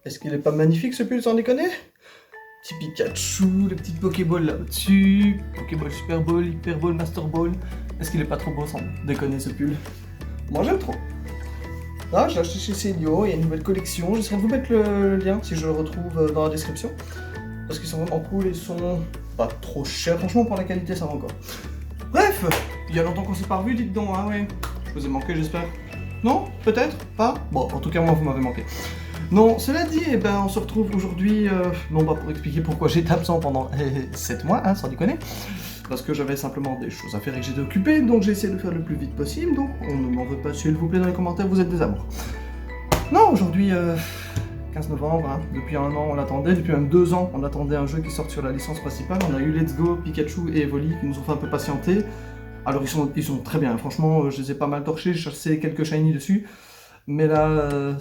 Est-ce qu'il est pas magnifique ce pull sans déconner? Petit Pikachu, le petit Pokéball là-dessus, Pokéball Super Ball, Hyper Ball, Master Ball. Est-ce qu'il est pas trop beau sans déconner ce pull? Moi j'aime trop. Ah, je l'ai acheté chez Senio, il y a une nouvelle collection. J'essaierai de vous mettre le lien si je le retrouve dans la description. Parce qu'ils sont vraiment cool et sont pas trop chers. Franchement, pour la qualité, ça va encore. Bref, il y a longtemps qu'on s'est pas revus, dites donc, hein, ouais. Je vous ai manqué, j'espère. Non? Peut-être? Pas? Bon, en tout cas, moi, vous m'avez manqué. Non, cela dit, eh ben, on se retrouve aujourd'hui, non pas pour expliquer pourquoi j'étais absent pendant 7 mois, hein, sans déconner, parce que j'avais simplement des choses à faire et que j'étais occupé, donc j'ai essayé de faire le plus vite possible, donc on ne m'en veut pas, s'il vous plaît, dans les commentaires, vous êtes des amours. Non, aujourd'hui, 15 novembre, hein, depuis un an on l'attendait, depuis même 2 ans on attendait un jeu qui sorte sur la licence principale, on a eu Let's Go, Pikachu et Evoli qui nous ont fait un peu patienter. Alors ils sont très bien, franchement, je les ai pas mal torchés, j'ai chassé quelques shiny dessus, mais là...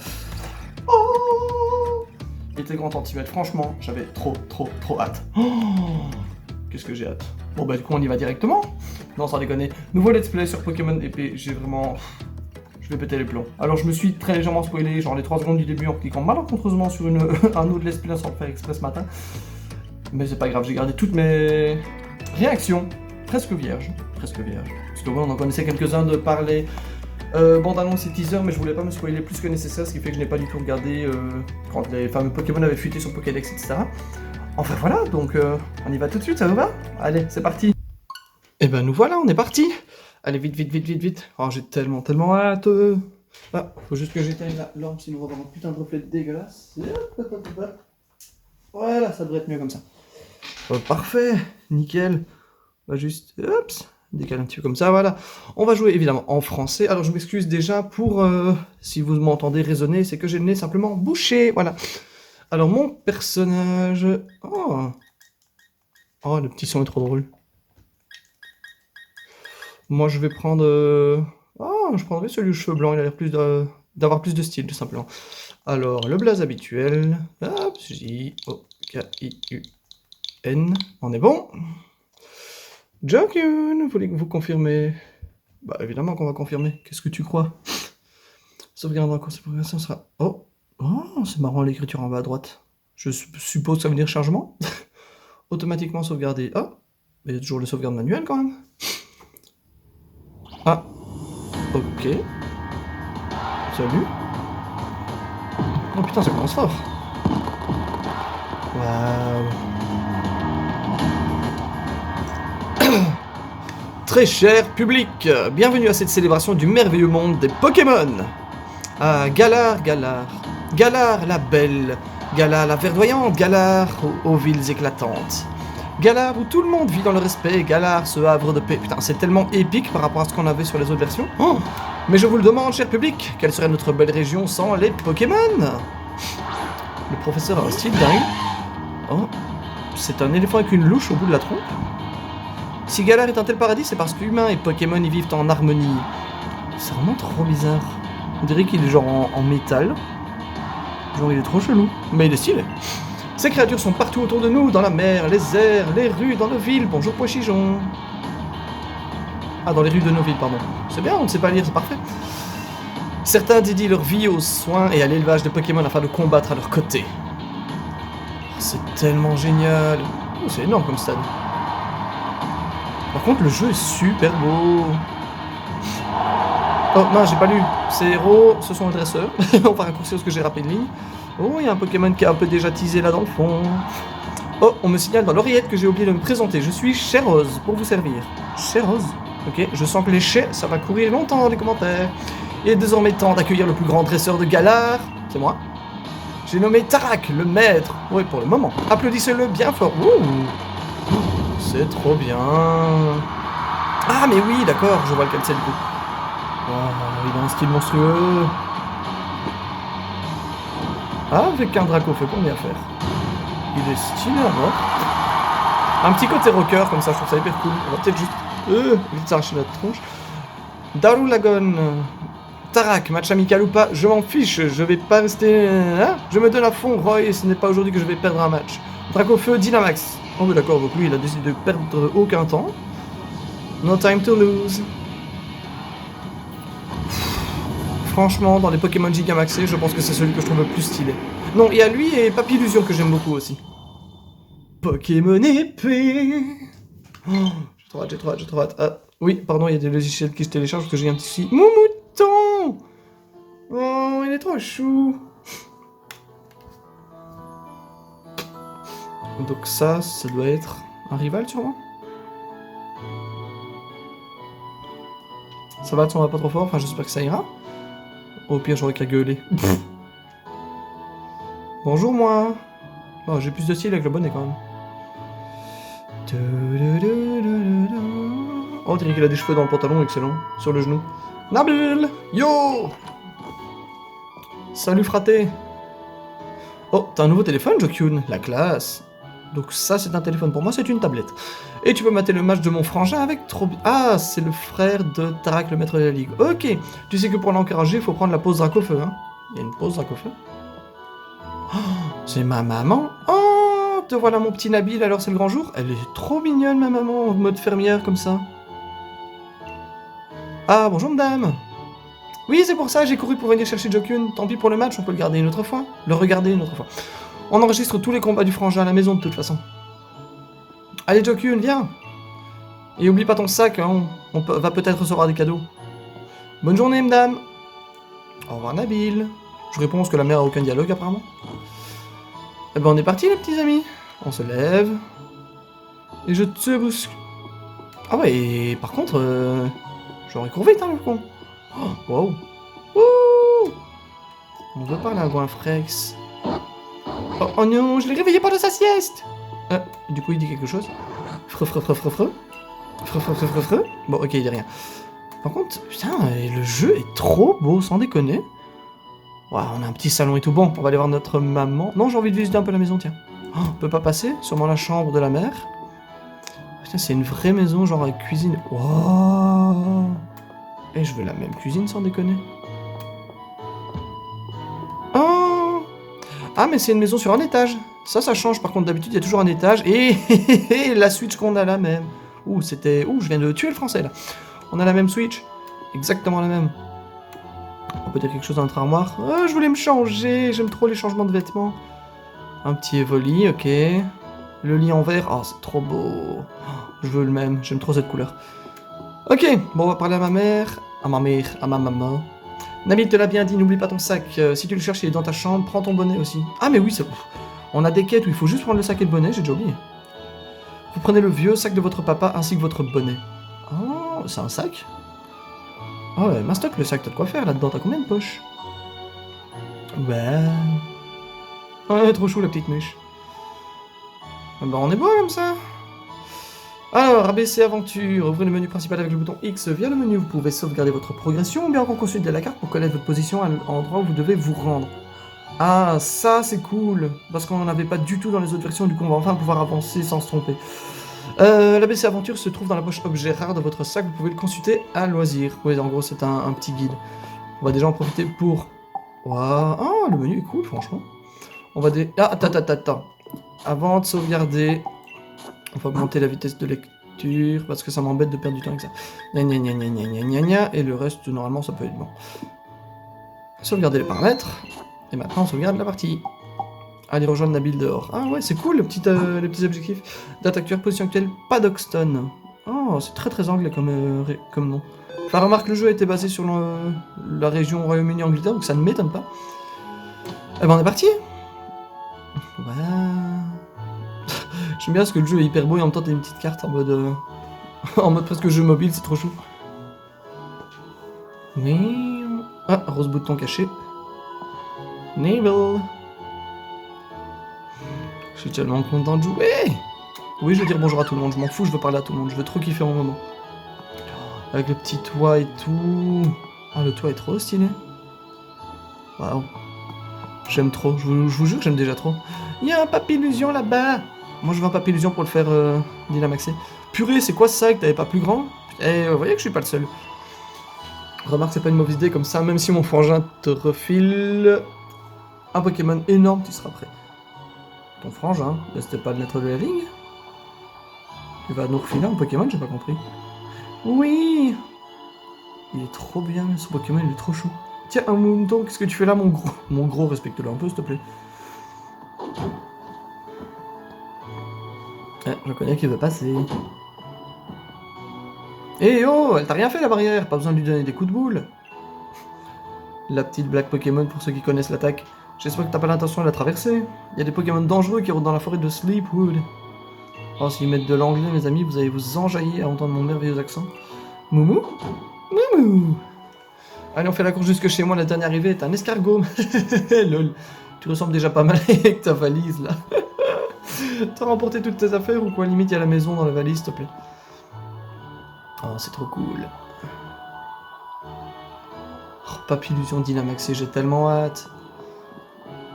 Oh, il était grand temps d'y mettre, franchement, j'avais trop hâte. Oh, qu'est-ce que j'ai hâte. Bon bah du coup on y va directement. Non sans déconner, nouveau let's play sur Pokémon épée, j'ai vraiment... Je vais péter les plombs. Alors je me suis très légèrement spoilé, genre les 3 secondes du début en cliquant malencontreusement sur un autre let's play sans le faire exprès ce matin. Mais c'est pas grave, j'ai gardé toutes mes réactions presque vierges. Presque vierges. Parce que bon, on en connaissait quelques-uns de parler bande-annonce et teaser, mais je voulais pas me spoiler plus que nécessaire, ce qui fait que je n'ai pas du tout regardé quand les fameux Pokémon avaient fuité sur Pokédex, etc. Enfin voilà, donc on y va tout de suite, ça vous va? Allez, c'est parti. Et ben nous voilà, on est parti. Allez, vite. Oh, j'ai tellement hâte. Ah, faut juste que j'éteigne la lampe, sinon on va avoir un putain de reflet dégueulasse. Voilà, ça devrait être mieux comme ça. Parfait, nickel. On va juste, décaler un petit peu comme ça, voilà. On va jouer évidemment en français. Alors je m'excuse déjà pour, si vous m'entendez résonner, c'est que j'ai le nez simplement bouché, voilà. Alors mon personnage... Oh, le petit son est trop drôle. Moi je vais prendre... je prendrai celui aux cheveux blancs, il a l'air d'avoir plus de style tout simplement. Alors le blaze habituel, hop, J-O-K-I-U-N, on est bon. Jokyun, voulez-vous vous confirmer? Bah évidemment qu'on va confirmer, qu'est-ce que tu crois? Sauvegarde en course de progression sera... Oh, c'est marrant l'écriture en bas à droite. Je suppose que ça veut dire chargement. Automatiquement sauvegarder. Ah, mais il y a toujours les sauvegardes manuelles quand même. Ah, ok. Salut. Oh putain, ça commence fort. Waouh. Très cher public, bienvenue à cette célébration du merveilleux monde des Pokémon. Ah, Galar la belle, Galar la verdoyante, Galar aux villes éclatantes. Galar où tout le monde vit dans le respect, Galar ce havre de paix. Putain, c'est tellement épique par rapport à ce qu'on avait sur les autres versions. Oh, mais je vous le demande, cher public, quelle serait notre belle région sans les Pokémon? Le professeur a un style dingue. Oh, c'est un éléphant avec une louche au bout de la trompe. Si Galar est un tel paradis, c'est parce qu'humains et Pokémon y vivent en harmonie. C'est vraiment trop bizarre. On dirait qu'il est genre en métal. Genre il est trop chelou. Mais il est stylé. Ces créatures sont partout autour de nous, dans la mer, les airs, les rues, dans nos villes. Bonjour Pochijon. Ah, dans les rues de nos villes, pardon. C'est bien, on ne sait pas lire, c'est parfait. Certains dédient leur vie aux soins et à l'élevage de Pokémon afin de combattre à leur côté. C'est tellement génial. Oh, c'est énorme comme stade. Par contre, le jeu est super beau. Oh non, j'ai pas lu. Ces héros, ce sont les dresseurs. On va raccourcir parce que j'ai rappelé une ligne. Oh, il y a un Pokémon qui est un peu déjà teasé là dans le fond. Oh, on me signale dans l'oreillette que j'ai oublié de me présenter. Je suis Chérose pour vous servir. Chérose? Ok, je sens que les chais, ça va courir longtemps dans les commentaires. Il est désormais temps d'accueillir le plus grand dresseur de Galar. C'est moi. J'ai nommé Tarak, le maître. Oui, pour le moment. Applaudissez-le bien fort. Ouh. C'est trop bien. Ah, mais oui, d'accord, je vois lequel c'est du coup. Oh, il a un style monstrueux. Ah, avec un Dracofeu, pour bien faire. Il est stylé à mort. Un petit côté rocker, comme ça, je trouve ça hyper cool. On va peut-être juste... vite s'arracher notre tronche. Darulagon. Tarak, match amical ou pas, je m'en fiche, je vais pas rester... Hein, je me donne à fond, Roy, et ce n'est pas aujourd'hui que je vais perdre un match. Dracofeu, Dynamax. Oh mais d'accord, donc lui il a décidé de perdre aucun temps. No time to lose. Franchement, dans les Pokémon Gigamaxés, je pense que c'est celui que je trouve le plus stylé. Non, il y a lui et Papillusion que j'aime beaucoup aussi. Pokémon épée. Oh, j'ai trop hâte. Ah, oui, pardon, il y a des logiciels qui se téléchargent parce que j'ai un petit souci. Mon mouton. Oh, il est trop chou. Donc ça doit être un rival sûrement. Ça va pas trop fort, enfin j'espère que ça ira. Au pire j'aurais qu'à gueuler. Bonjour moi. Oh, j'ai plus de style avec le bonnet quand même. Oh, on dirait qu'il a des cheveux dans le pantalon, excellent. Sur le genou. Nabil. Yo. Salut fraté. Oh, t'as un nouveau téléphone, Jokyun? La classe. Donc ça, c'est un téléphone. Pour moi, c'est une tablette. Et tu peux mater le match de mon frangin avec trop... Ah, c'est le frère de Tarak, le maître de la ligue. Ok. Tu sais que pour l'encourager, il faut prendre la pause Dracofeu, hein? Il y a une pause Dracofeu. Oh, c'est ma maman. Oh, te voilà mon petit Nabil, alors c'est le grand jour? Elle est trop mignonne, ma maman, en mode fermière, comme ça. Ah, bonjour, madame. Oui, c'est pour ça, j'ai couru pour venir chercher Jokyun. Tant pis pour le match, on peut le garder une autre fois. Le regarder une autre fois. On enregistre tous les combats du frangin à la maison de toute façon. Allez Jokyun, viens. Et oublie pas ton sac, hein. Va peut-être recevoir des cadeaux. Bonne journée, madame. Au revoir Nabil. Je réponds parce que la mère a aucun dialogue apparemment. Eh ben on est parti les petits amis. On se lève. Et je te bouscule. Ah ouais, et par contre, j'aurais couru vite, hein, le con. Oh, wow. Ouh. On veut parler à Goinfrex. Oh non, je l'ai réveillé pas de sa sieste. Du coup, il dit quelque chose. Freux. Bon, ok, il dit rien. Par contre, putain, le jeu est trop beau, sans déconner. Wow, on a un petit salon et tout. Bon, on va aller voir notre maman. Non, j'ai envie de visiter un peu la maison, tiens. Oh, on peut pas passer? Sûrement la chambre de la mère. Putain, c'est une vraie maison, genre avec cuisine. Wow. Et je veux la même cuisine, sans déconner. Oh. Ah, mais c'est une maison sur un étage. Ça change. Par contre, d'habitude, il y a toujours un étage. Et la Switch qu'on a la même. Ouh, c'était... Ouh, je viens de tuer le français, là. On a la même Switch. Exactement la même. On peut dire quelque chose dans notre armoire. Oh, je voulais me changer. J'aime trop les changements de vêtements. Un petit Evoli, ok. Le lit en verre. Oh, c'est trop beau. Oh, je veux le même. J'aime trop cette couleur. Ok, bon, on va parler à ma mère. À ma mère, à ma maman. Nabil te l'a bien dit, n'oublie pas ton sac. Si tu le cherches, il est dans ta chambre. Prends ton bonnet aussi. Ah, mais oui, c'est... On a des quêtes où il faut juste prendre le sac et le bonnet. J'ai déjà oublié. Vous prenez le vieux sac de votre papa ainsi que votre bonnet. Oh, c'est un sac? Oh ouais, mastoc le sac, t'as de quoi faire là-dedans, t'as combien de poches? Ouais, trop chou la petite mèche. Bah on est beau comme ça. Alors, ABC aventure, ouvrez le menu principal avec le bouton X. Via le menu, vous pouvez sauvegarder votre progression ou bien encore consulter la carte pour connaître votre position à l'endroit où vous devez vous rendre. Ah, ça c'est cool, parce qu'on n'en avait pas du tout dans les autres versions, du coup on va enfin pouvoir avancer sans se tromper. L'ABC Aventure se trouve dans la poche objet rare de votre sac, vous pouvez le consulter à loisir. Oui, en gros c'est un petit guide. On va déjà en profiter pour... Waouh, oh, le menu est cool franchement. On va Ah, attends. Avant de sauvegarder, on va augmenter la vitesse de lecture, parce que ça m'embête de perdre du temps avec ça. Gna, et le reste, normalement, ça peut être bon. Sauvegarder les paramètres, et maintenant on sauvegarde la partie. Allez rejoindre Nabil dehors. Ah ouais, c'est cool les petits objectifs. Date actuelle, position actuelle, Paddockstone. Oh, c'est très anglais comme nom. Enfin, remarque, le jeu a été basé sur la région Royaume-Uni-Angleterre, donc ça ne m'étonne pas. Eh ben on est parti. Ouais. J'aime bien parce que le jeu est hyper beau et en même temps t'as une petite carte en mode... en mode presque jeu mobile, c'est trop chou. Oui. Ah, rose bouton caché. Nabil. Je suis tellement content de jouer. Oui, je veux dire bonjour à tout le monde, je m'en fous, je veux parler à tout le monde, je veux trop kiffer mon moment. Avec le petit toit et tout. Ah, le toit est trop stylé. Waouh. J'aime trop, je vous jure que j'aime déjà trop. Il y a un Papillusion là-bas. Moi, je veux un Papillusion pour le faire Dynamaxer. Purée, c'est quoi ça que t'avais pas plus grand? Eh, vous voyez que je suis pas le seul. Remarque, c'est pas une mauvaise idée comme ça, même si mon frangin te refile un Pokémon énorme, tu seras prêt. Ton frangin, c'était pas le maître de la ligue? Il va nous refiler un Pokémon, j'ai pas compris. Oui! Il est trop bien, ce Pokémon, il est trop chou. Tiens, un mouton, qu'est-ce que tu fais là, mon gros? Mon gros, respecte-le un peu, s'il te plaît. Ah, je connais qui veut passer. Eh oh, elle t'a rien fait la barrière, pas besoin de lui donner des coups de boule. La petite blague Pokémon pour ceux qui connaissent l'attaque. J'espère que t'as pas l'intention de la traverser. Il y a des Pokémon dangereux qui rôdent dans la forêt de Sleepwood. Oh, s'ils mettent de l'anglais, mes amis, vous allez vous enjailler à entendre mon merveilleux accent. Moumou? Moumou! Allez, on fait la course jusque chez moi, la dernière arrivée est un escargot. Lol. Tu ressembles déjà pas mal avec ta valise, là. T'as remporté toutes tes affaires ou quoi? Limite, il y a la maison dans la valise, s'il te plaît. Oh, c'est trop cool. Oh, Papillusion Dynamaxé, j'ai tellement hâte.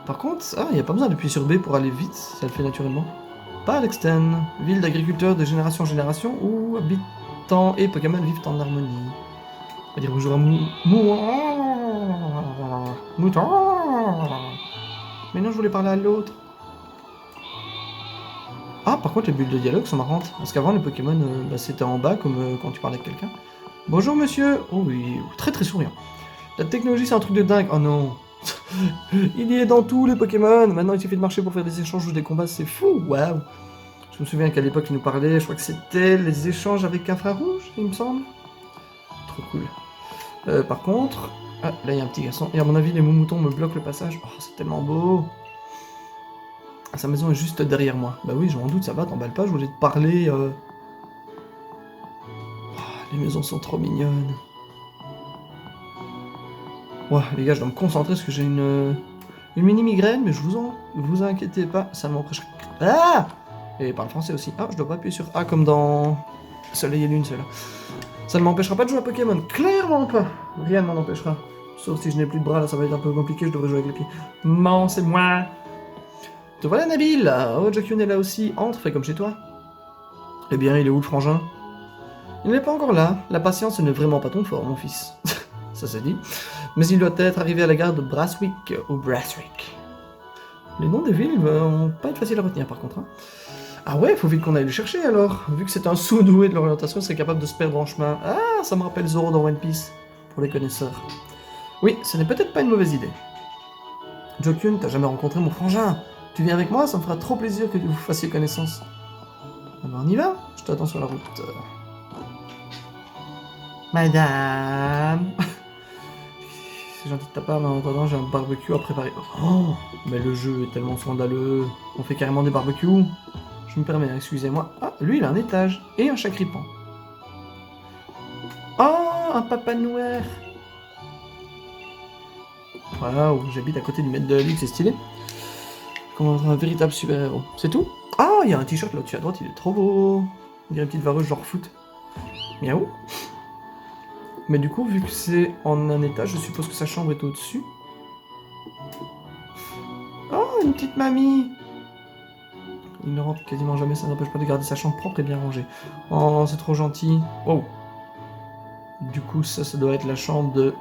Par contre, il n'y a pas besoin d'appuyer sur B pour aller vite, ça le fait naturellement. Palexten, ville d'agriculteurs de génération en génération où habitants et Pokémon vivent en harmonie. On va dire bonjour à Mouton. Mais non, je voulais parler à l'autre. Ah, par contre, les bulles de dialogue sont marrantes. Parce qu'avant, les Pokémon, c'était en bas, comme quand tu parlais avec quelqu'un. Bonjour, monsieur. Oh oui, très très souriant. La technologie, c'est un truc de dingue. Oh non. Il y est dans tous les Pokémon. Maintenant, il suffit de marcher pour faire des échanges ou des combats. C'est fou. Waouh. Je me souviens qu'à l'époque, il nous parlait. Je crois que c'était les échanges avec Infrarouge, il me semble. Trop cool. Par contre... Ah, là, il y a un petit garçon. Et à mon avis, les moutons me bloquent le passage. Oh, c'est tellement beau. Sa maison est juste derrière moi. Bah oui, je m'en doute, ça va, t'emballes pas, je voulais te parler. Oh, les maisons sont trop mignonnes. Ouais, les gars, je dois me concentrer parce que j'ai une mini-migraine, mais vous inquiétez pas, ça m'empêchera... Ah! Et parle français aussi. Ah, je dois pas appuyer sur A comme dans Soleil et Lune, celle-là. Ça ne m'empêchera pas de jouer à Pokémon, clairement pas. Rien ne m'en empêchera. Sauf si je n'ai plus de bras, là, ça va être un peu compliqué, je devrais jouer avec les pieds. Non, c'est moi. Te voilà, Nabil. Oh, Jackyun est là aussi. Entre, fais comme chez toi. Eh bien, il est où le frangin? Il n'est pas encore là. La patience n'est vraiment pas ton fort, mon fils. Ça c'est dit. Mais il doit être arrivé à la gare de Brasswick ou Brasswick. Les noms des villes vont pas être faciles à retenir par contre. Hein. Ah ouais, faut vite qu'on aille le chercher alors. Vu que c'est un sous-doué de l'orientation, il serait capable de se perdre en chemin. Ah, ça me rappelle Zoro dans One Piece. Pour les connaisseurs. Oui, ce n'est peut-être pas une mauvaise idée. Jokun, t'as jamais rencontré mon frangin. Tu viens avec moi, ça me fera trop plaisir que vous fassiez connaissance. Alors on y va. Je t'attends sur la route. Madame. C'est gentil de ta part, mais en attendant, j'ai un barbecue à préparer. Oh, mais le jeu est tellement scandaleux. On fait carrément des barbecues. Je me permets, excusez-moi. Ah, lui, il a un étage et un chacripan. Oh, un papa noir. Waouh, j'habite à côté du maître de la ligue, c'est stylé. Comme un véritable super-héros. C'est tout? Ah, il y a un t-shirt là-dessus à droite, il est trop beau. Il y a une petite vareuse genre foot. Miaou. Mais du coup, vu que c'est en un étage, je suppose que sa chambre est au-dessus. Oh, une petite mamie. Il ne rentre quasiment jamais, ça n'empêche pas de garder sa chambre propre et bien rangée. Oh, c'est trop gentil. Oh. Du coup, ça doit être la chambre de...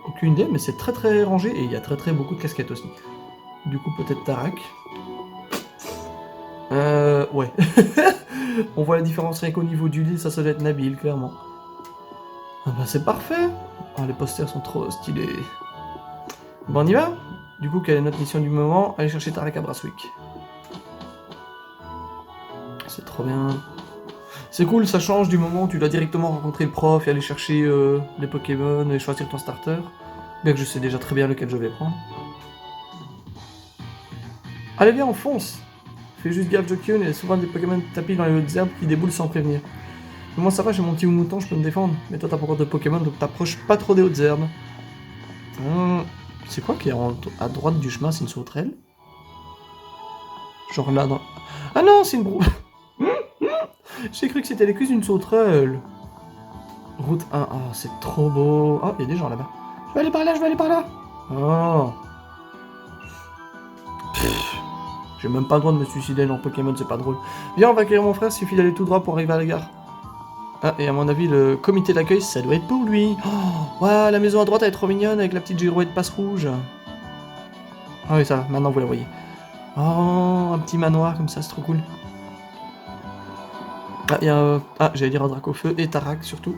Aucune idée, mais c'est très très rangé et il y a très beaucoup de casquettes aussi. Du coup, peut-être Tarak. Ouais. On voit la différence rien qu'au niveau du lit, ça doit être Nabil, clairement. Ah bah c'est parfait. Oh, les posters sont trop stylés. Bon, on y va. Du coup, quelle est notre mission du moment? Aller chercher Tarak à Brasswick. C'est trop bien. C'est cool, ça change du moment où tu dois directement rencontrer le prof et aller chercher les Pokémon et choisir ton starter. Bien que je sais déjà très bien lequel je vais prendre. Allez viens, on fonce. Fais juste gaffe, Jokun, il y a souvent des Pokémon tapis dans les hautes herbes qui déboulent sans prévenir. Mais moi ça va, j'ai mon petit mouton, je peux me défendre. Mais toi t'as pas encore de Pokémon, donc t'approches pas trop des hautes herbes. C'est quoi qui est à droite du chemin? C'est une sauterelle? Genre là dans... Ah non, c'est une brou... J'ai cru que c'était les cuisses d'une sauterelle. Route 1, oh c'est trop beau. Oh, il y a des gens là-bas. Je vais aller par là, je vais aller par là. Oh. J'ai même pas le droit de me suicider dans Pokémon, c'est pas drôle. Viens, on va accueillir mon frère, il suffit d'aller tout droit pour arriver à la gare. Ah, et à mon avis, le comité d'accueil, ça doit être pour lui. Oh, ouais, la maison à droite, elle est trop mignonne avec la petite girouette passe rouge. Ah oui, ça va, maintenant vous la voyez. Oh, un petit manoir comme ça, c'est trop cool. Ah, il y a ah, j'allais dire un Dracofeu et Tarak surtout.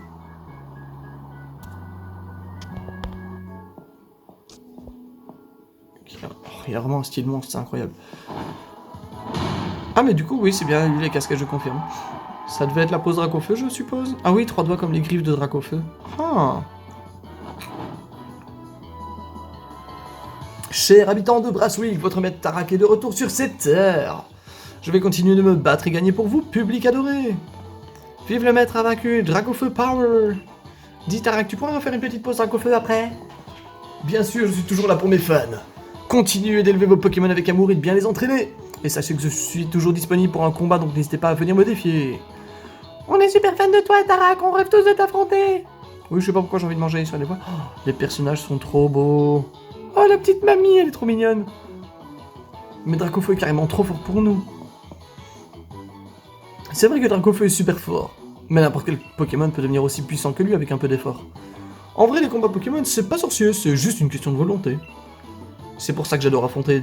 il a vraiment un style monstre, c'est incroyable. Ah mais du coup oui c'est bien lui les casquettes je confirme. Ça devait être la pose Dracofeu je suppose. Ah oui 3 doigts comme les griffes de Dracofeu. Ah. Chers habitants de Brasswick, votre maître Tarak est de retour sur cette terre. Je vais continuer de me battre et gagner pour vous, public adoré. Vive le maître invaincu, Dracofeu Power. Dis Tarak, tu pourrais me faire une petite pause Dracofeu après? Bien sûr, je suis toujours là pour mes fans. Continuez d'élever vos Pokémon avec amour et de bien les entraîner. Et sachez que je suis toujours disponible pour un combat, donc n'hésitez pas à venir me défier. On est super fans de toi, Tarak, on rêve tous de t'affronter. Oui, je sais pas pourquoi j'ai envie de manger sur les voix. Oh, les personnages sont trop beaux. Oh, la petite mamie, elle est trop mignonne. Mais Dracofeu est carrément trop fort pour nous. C'est vrai que Dracofeu est super fort, mais n'importe quel Pokémon peut devenir aussi puissant que lui avec un peu d'effort. En vrai, les combats Pokémon, c'est pas sorcieux, c'est juste une question de volonté. C'est pour ça que j'adore affronter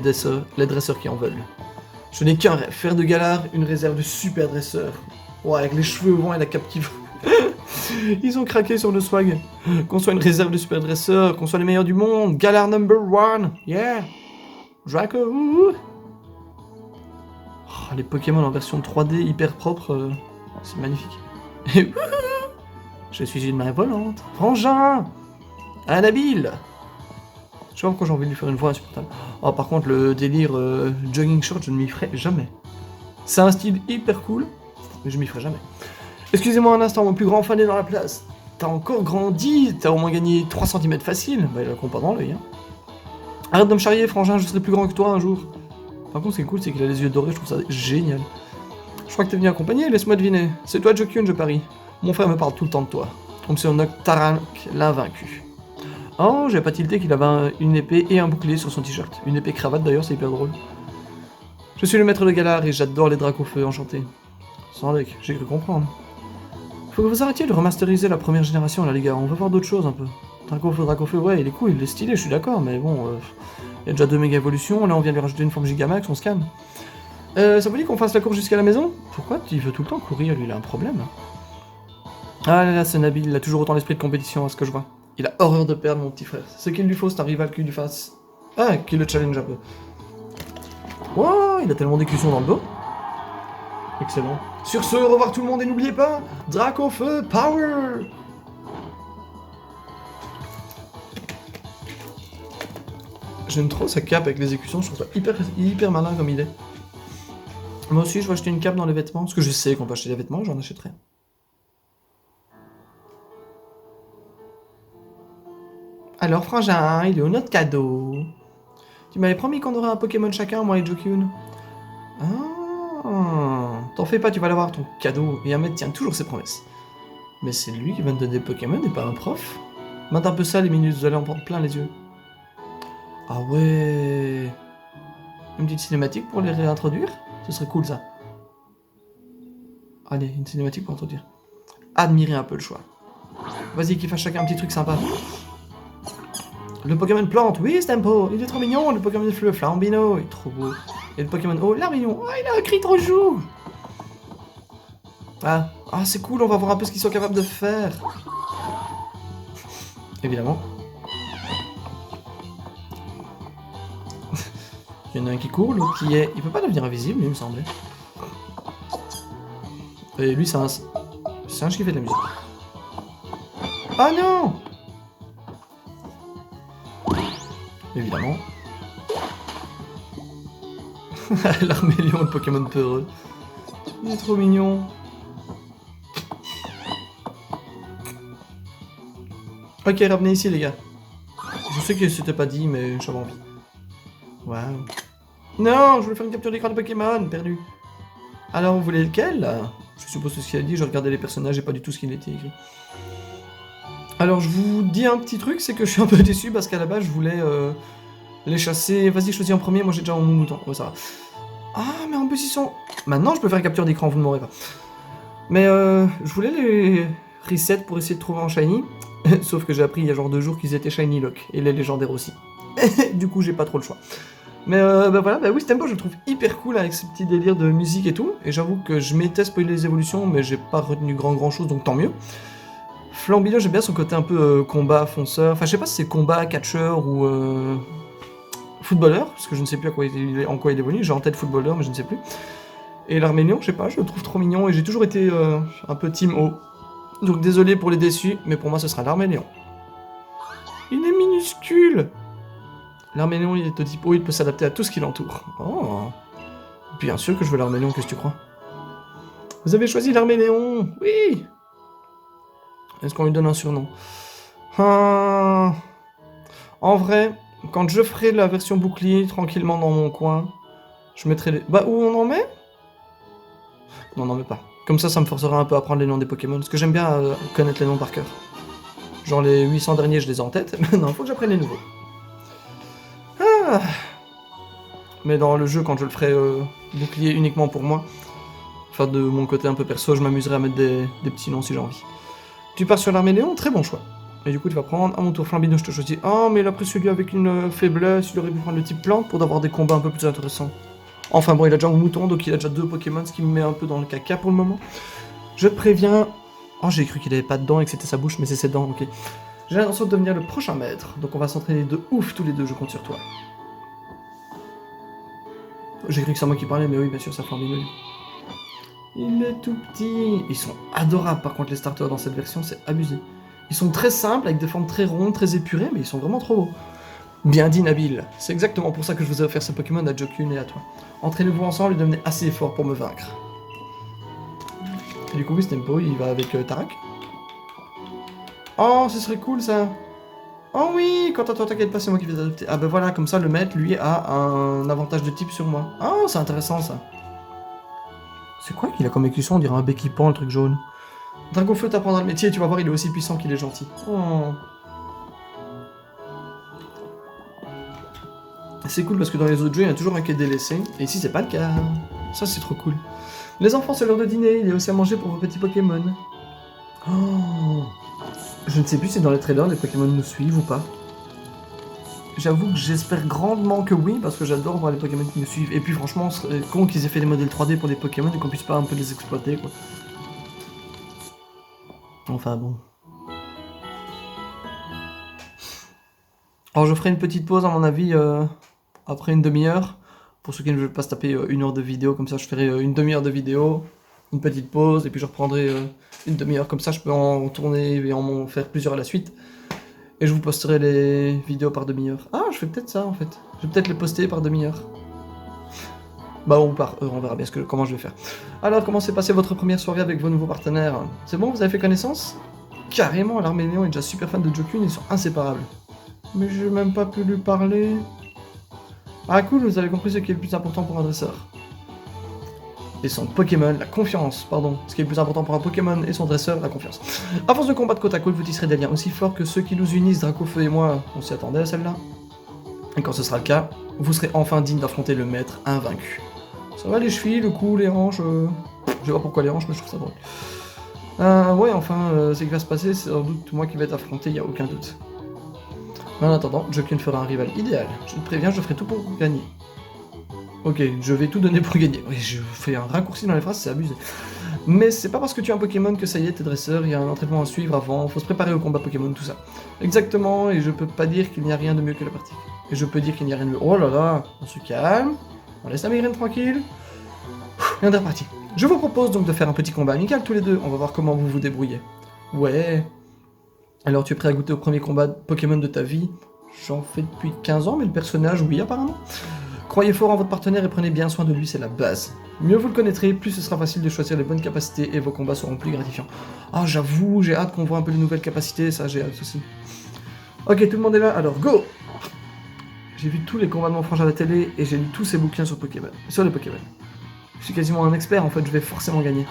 les dresseurs qui en veulent. Je n'ai qu'un rêve, faire de Galar une réserve de super dresseurs. Ouais, avec les cheveux au vent et la cape qui... Ils ont craqué sur le swag. Qu'on soit une réserve de super dresseurs, qu'on soit les meilleurs du monde, Galar number 1, yeah. Draco, oh, les Pokémon en version 3D hyper propre, c'est magnifique. Je suis une main volante. Frangin, un habile. Je sais pas pourquoi j'ai envie de lui faire une voix insupportable. Oh, par contre, le délire jogging short, je ne m'y ferai jamais. C'est un style hyper cool, mais je m'y ferai jamais. Excusez-moi un instant, mon plus grand fan est dans la place. T'as encore grandi, t'as au moins gagné 3 cm facile. Bah, il a compas dans l'œil, hein. Arrête de me charrier, Frangin, je serai plus grand que toi un jour. Par contre, ce qui est cool, c'est qu'il a les yeux dorés, je trouve ça génial. Je crois que t'es venu accompagner, laisse-moi deviner. C'est toi, Jokyun, je parie. Mon frère me parle tout le temps de toi. On me surnomme Tarak l'invaincu. Oh, j'ai pas tilté qu'il avait une épée et un bouclier sur son t-shirt. Une épée cravate d'ailleurs, c'est hyper drôle. Je suis le maître de Galar et j'adore les Dracofeu, enchanté. Sans deck, j'ai cru comprendre. Faut que vous arrêtiez de remasteriser la première génération là les gars, on veut voir d'autres choses un peu. Dracofeu, ouais, il est cool, il est stylé, je suis d'accord, mais bon, il y a déjà 2 méga évolutions, là on vient de lui rajouter une forme Gigamax, on se calme. Ça vous dit qu'on fasse la course jusqu'à la maison? Pourquoi il veut tout le temps courir, lui, il a un problème. Ah là là, ce Nabil, il a toujours autant d'esprit de compétition à ce que je vois. Il a horreur de perdre, mon petit frère. Ce qu'il lui faut, c'est un rival qui lui fasse... Ah, qui le challenge un peu. Wow, il a tellement d'écussions dans le dos. Excellent. Sur ce, au revoir tout le monde et n'oubliez pas, Dracofeu Power! J'aime trop sa cape avec les écussons, je trouve ça hyper malin comme idée. Moi aussi, je vais acheter une cape dans les vêtements, parce que je sais qu'on peut acheter des vêtements et j'en achèterai. Alors, Frangin, il est où notre cadeau? Tu m'avais promis qu'on aurait un Pokémon chacun, moi et Jokyun. Ah, t'en fais pas, tu vas l'avoir ton cadeau. Et un mec tient toujours ses promesses. Mais c'est lui qui va te donner des Pokémon et pas un prof. Mate un peu ça les minutes, vous allez en prendre plein les yeux. Ah ouais. Une petite cinématique pour les réintroduire? Ce serait cool ça. Allez, une cinématique pour introduire. Admirez un peu le choix. Vas-y, qu'il fasse chacun un petit truc sympa. Le Pokémon plante, oui Stempo, il est trop mignon. Le Pokémon fleu, Flambino, il est trop beau. Et le Pokémon eau, l'Armignon, oh il a un cri trop chou. Ah, c'est cool, on va voir un peu ce qu'ils sont capables de faire. Évidemment. Il y en a un qui court, l'autre qui est... Il peut pas devenir invisible, il me semblait. Et lui, c'est un singe qui fait de la musique. Ah non! Évidemment. L'Armélion, le Pokémon peureux. Il est trop mignon. Ok, revenez ici, les gars. Je sais que c'était pas dit, mais j'avais envie. Waouh. Non, je voulais faire une capture d'écran de Pokémon, perdu. Alors, vous voulez lequel, là? Je suppose ce qu'il a dit, je regardais les personnages et pas du tout ce qu'il était écrit. Alors, je vous dis un petit truc, c'est que je suis un peu déçu parce qu'à la base, je voulais les chasser. Vas-y, choisis en premier, moi j'ai déjà mon mouton. Ouais, ça va. Ah, mais en plus, ils sont... Maintenant, je peux faire une capture d'écran, vous ne m'aurez pas. Mais je voulais les reset pour essayer de trouver en shiny. Sauf que j'ai appris il y a genre 2 jours qu'ils étaient shiny lock. Et les légendaires aussi. Du coup, j'ai pas trop le choix. Mais bah voilà, bah oui, ce tempo je le trouve hyper cool avec ces petits délires de musique et tout. Et j'avoue que je m'étais spoilé les évolutions, mais j'ai pas retenu grand chose, donc tant mieux. Flambino, j'aime bien son côté un peu combat, fonceur. Enfin, je sais pas si c'est combat, catcheur ou... footballeur, parce que je ne sais plus en quoi il évolue, j'ai en tête footballeur, mais je ne sais plus. Et l'Arménian, je sais pas, je le trouve trop mignon, et j'ai toujours été un peu team O. Donc désolé pour les déçus, mais pour moi ce sera l'Arménian. Il est minuscule. L'Arménian, il est de type O, il peut s'adapter à tout ce qui l'entoure. Oh. Bien sûr que je veux l'Arménian, qu'est-ce que tu crois? Vous avez choisi l'Arménian. Oui. Est-ce qu'on lui donne un surnom? En vrai, quand je ferai la version bouclier tranquillement dans mon coin, je mettrai les... Bah, où on en met? Non, n'en met pas. Comme ça me forcera un peu à apprendre les noms des Pokémon, parce que j'aime bien connaître les noms par cœur. Genre les 800 derniers, je les ai en tête, mais non, faut que j'apprenne les nouveaux. Ah. Mais dans le jeu, quand je le ferai bouclier uniquement pour moi, enfin de mon côté un peu perso, je m'amuserai à mettre des petits noms si j'ai envie. Tu pars sur l'Arménian, très bon choix. Et du coup, tu vas prendre, à mon tour, Flambino, je te choisis. Oh, mais il a pris celui avec une faiblesse, il aurait pu prendre le type plante pour avoir des combats un peu plus intéressants. Enfin bon, il a déjà un mouton, donc il a déjà 2 Pokémon, ce qui me met un peu dans le caca pour le moment. Je te préviens... Oh, j'ai cru qu'il avait pas de dents et que c'était sa bouche, mais c'est ses dents, ok. J'ai l'intention de devenir le prochain maître, donc on va s'entraîner de ouf tous les deux, je compte sur toi. J'ai cru que c'est moi qui parlais, mais oui, bien sûr, ça Flambino. Il est tout petit. Ils sont adorables, par contre, les starters dans cette version, c'est abusé. Ils sont très simples, avec des formes très rondes, très épurées, mais ils sont vraiment trop beaux. Bien dit, Nabil. C'est exactement pour ça que je vous ai offert ce Pokémon à Jokun et à toi. Entraînez-vous ensemble et devenez assez fort pour me vaincre. Et du coup, Tempo, il va avec Tarak. Oh, ce serait cool, ça. Oh oui, quand t'inquiète pas, c'est moi qui vais t'adopter. Ah ben voilà, comme ça, le maître, lui, a un avantage de type sur moi. Oh, c'est intéressant, ça. C'est quoi qu'il a comme écusson? On dirait un bec qui pend, le truc jaune. Dragofeu t'apprendra le métier et tu vas voir, il est aussi puissant qu'il est gentil. Oh. C'est cool parce que dans les autres jeux, il y a toujours un qui est délaissé. Et ici, c'est pas le cas. Ça, c'est trop cool. Les enfants, c'est l'heure de dîner. Il y a aussi à manger pour vos petits Pokémon. Oh. Je ne sais plus si dans les trailers, les Pokémon nous suivent ou pas. J'avoue que j'espère grandement que oui, parce que j'adore voir les Pokémon qui nous suivent. Et puis franchement, ce serait con qu'ils aient fait des modèles 3D pour des Pokémon et qu'on puisse pas un peu les exploiter, quoi. Enfin bon. Alors je ferai une petite pause à mon avis après une demi-heure. Pour ceux qui ne veulent pas se taper 1 heure de vidéo, comme ça je ferai une demi-heure de vidéo, une petite pause, et puis je reprendrai une demi-heure, comme ça je peux en tourner et en faire plusieurs à la suite. Et je vous posterai les vidéos par demi-heure. Ah, je fais peut-être ça en fait. Je vais peut-être les poster par demi-heure. Bah ou par heure, on verra bien comment je vais faire. Alors, comment s'est passée votre première soirée avec vos nouveaux partenaires? C'est bon, vous avez fait connaissance? Carrément, l'Arménian est déjà super fan de Jokun, ils sont inséparables. Mais j'ai même pas pu lui parler. Ah cool, vous avez compris ce qui est le plus important pour un dresseur. Et son Pokémon, la confiance, pardon. Ce qui est le plus important pour un Pokémon et son dresseur, la confiance. À force de combattre côte à côte, vous tisserez des liens aussi forts que ceux qui nous unissent, Dracofeu et moi. On s'y attendait à celle-là. Et quand ce sera le cas, vous serez enfin digne d'affronter le maître invaincu. Ça va les chevilles, le cou, les hanches Je sais pas pourquoi les hanches, mais je trouve ça drôle. Ouais, enfin, ce qui va se passer, c'est sans doute moi qui vais être affronté, y a aucun doute. Mais en attendant, Jokun fera un rival idéal. Je te préviens, je ferai tout pour gagner. Ok, je vais tout donner pour gagner. Oui, je fais un raccourci dans les phrases, c'est abusé. Mais c'est pas parce que tu as un Pokémon que ça y est, t'es dresseur, il y a un entraînement à suivre avant, faut se préparer au combat Pokémon, tout ça. Exactement, et je peux pas dire qu'il n'y a rien de mieux que la pratique. Et je peux dire qu'il n'y a rien de mieux. Oh là là, on se calme, on laisse la migraine tranquille. Et on est reparti. Je vous propose donc de faire un petit combat amical tous les deux, on va voir comment vous vous débrouillez. Ouais. Alors tu es prêt à goûter au premier combat Pokémon de ta vie? J'en fais depuis 15 ans, mais le personnage, oui apparemment. Croyez fort en votre partenaire et prenez bien soin de lui, c'est la base. Mieux vous le connaîtrez, plus ce sera facile de choisir les bonnes capacités et vos combats seront plus gratifiants. Ah j'avoue, j'ai hâte qu'on voit un peu les nouvelles capacités, ça j'ai hâte aussi. Ok, tout le monde est là, alors go! J'ai vu tous les combats de mon frangin à la télé et j'ai lu tous ces bouquins sur Pokémon, sur les Pokémon. Je suis quasiment un expert en fait, je vais forcément gagner.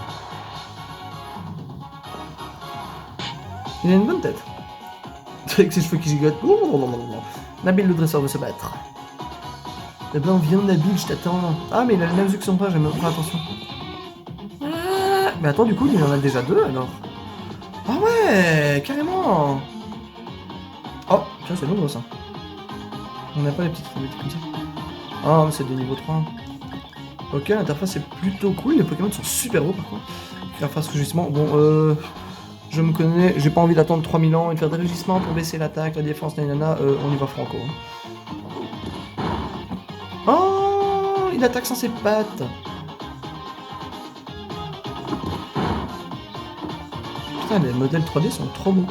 Il a une bonne tête. Avec ses cheveux qui gigotent. Nabil le dresseur veut se battre. Eh ben viens Nabil, je t'attends. Ah mais il a les mêmes yeux que son père, j'ai même pas attention. Ah, mais attends, du coup il en a déjà 2 alors. Ah ouais, carrément. Oh, tiens c'est nouveau ça. On n'a pas les petites fenêtres comme ça. Ah mais c'est des niveaux 3. Ok, l'interface est plutôt cool, les Pokémon sont super beaux par contre. L'interface rugissement, bon je me connais, j'ai pas envie d'attendre 3000 ans et de faire des rugissements pour baisser l'attaque, la défense, nanana, on y va franco. Oh, il attaque sans ses pattes. Putain, les modèles 3D sont trop beaux.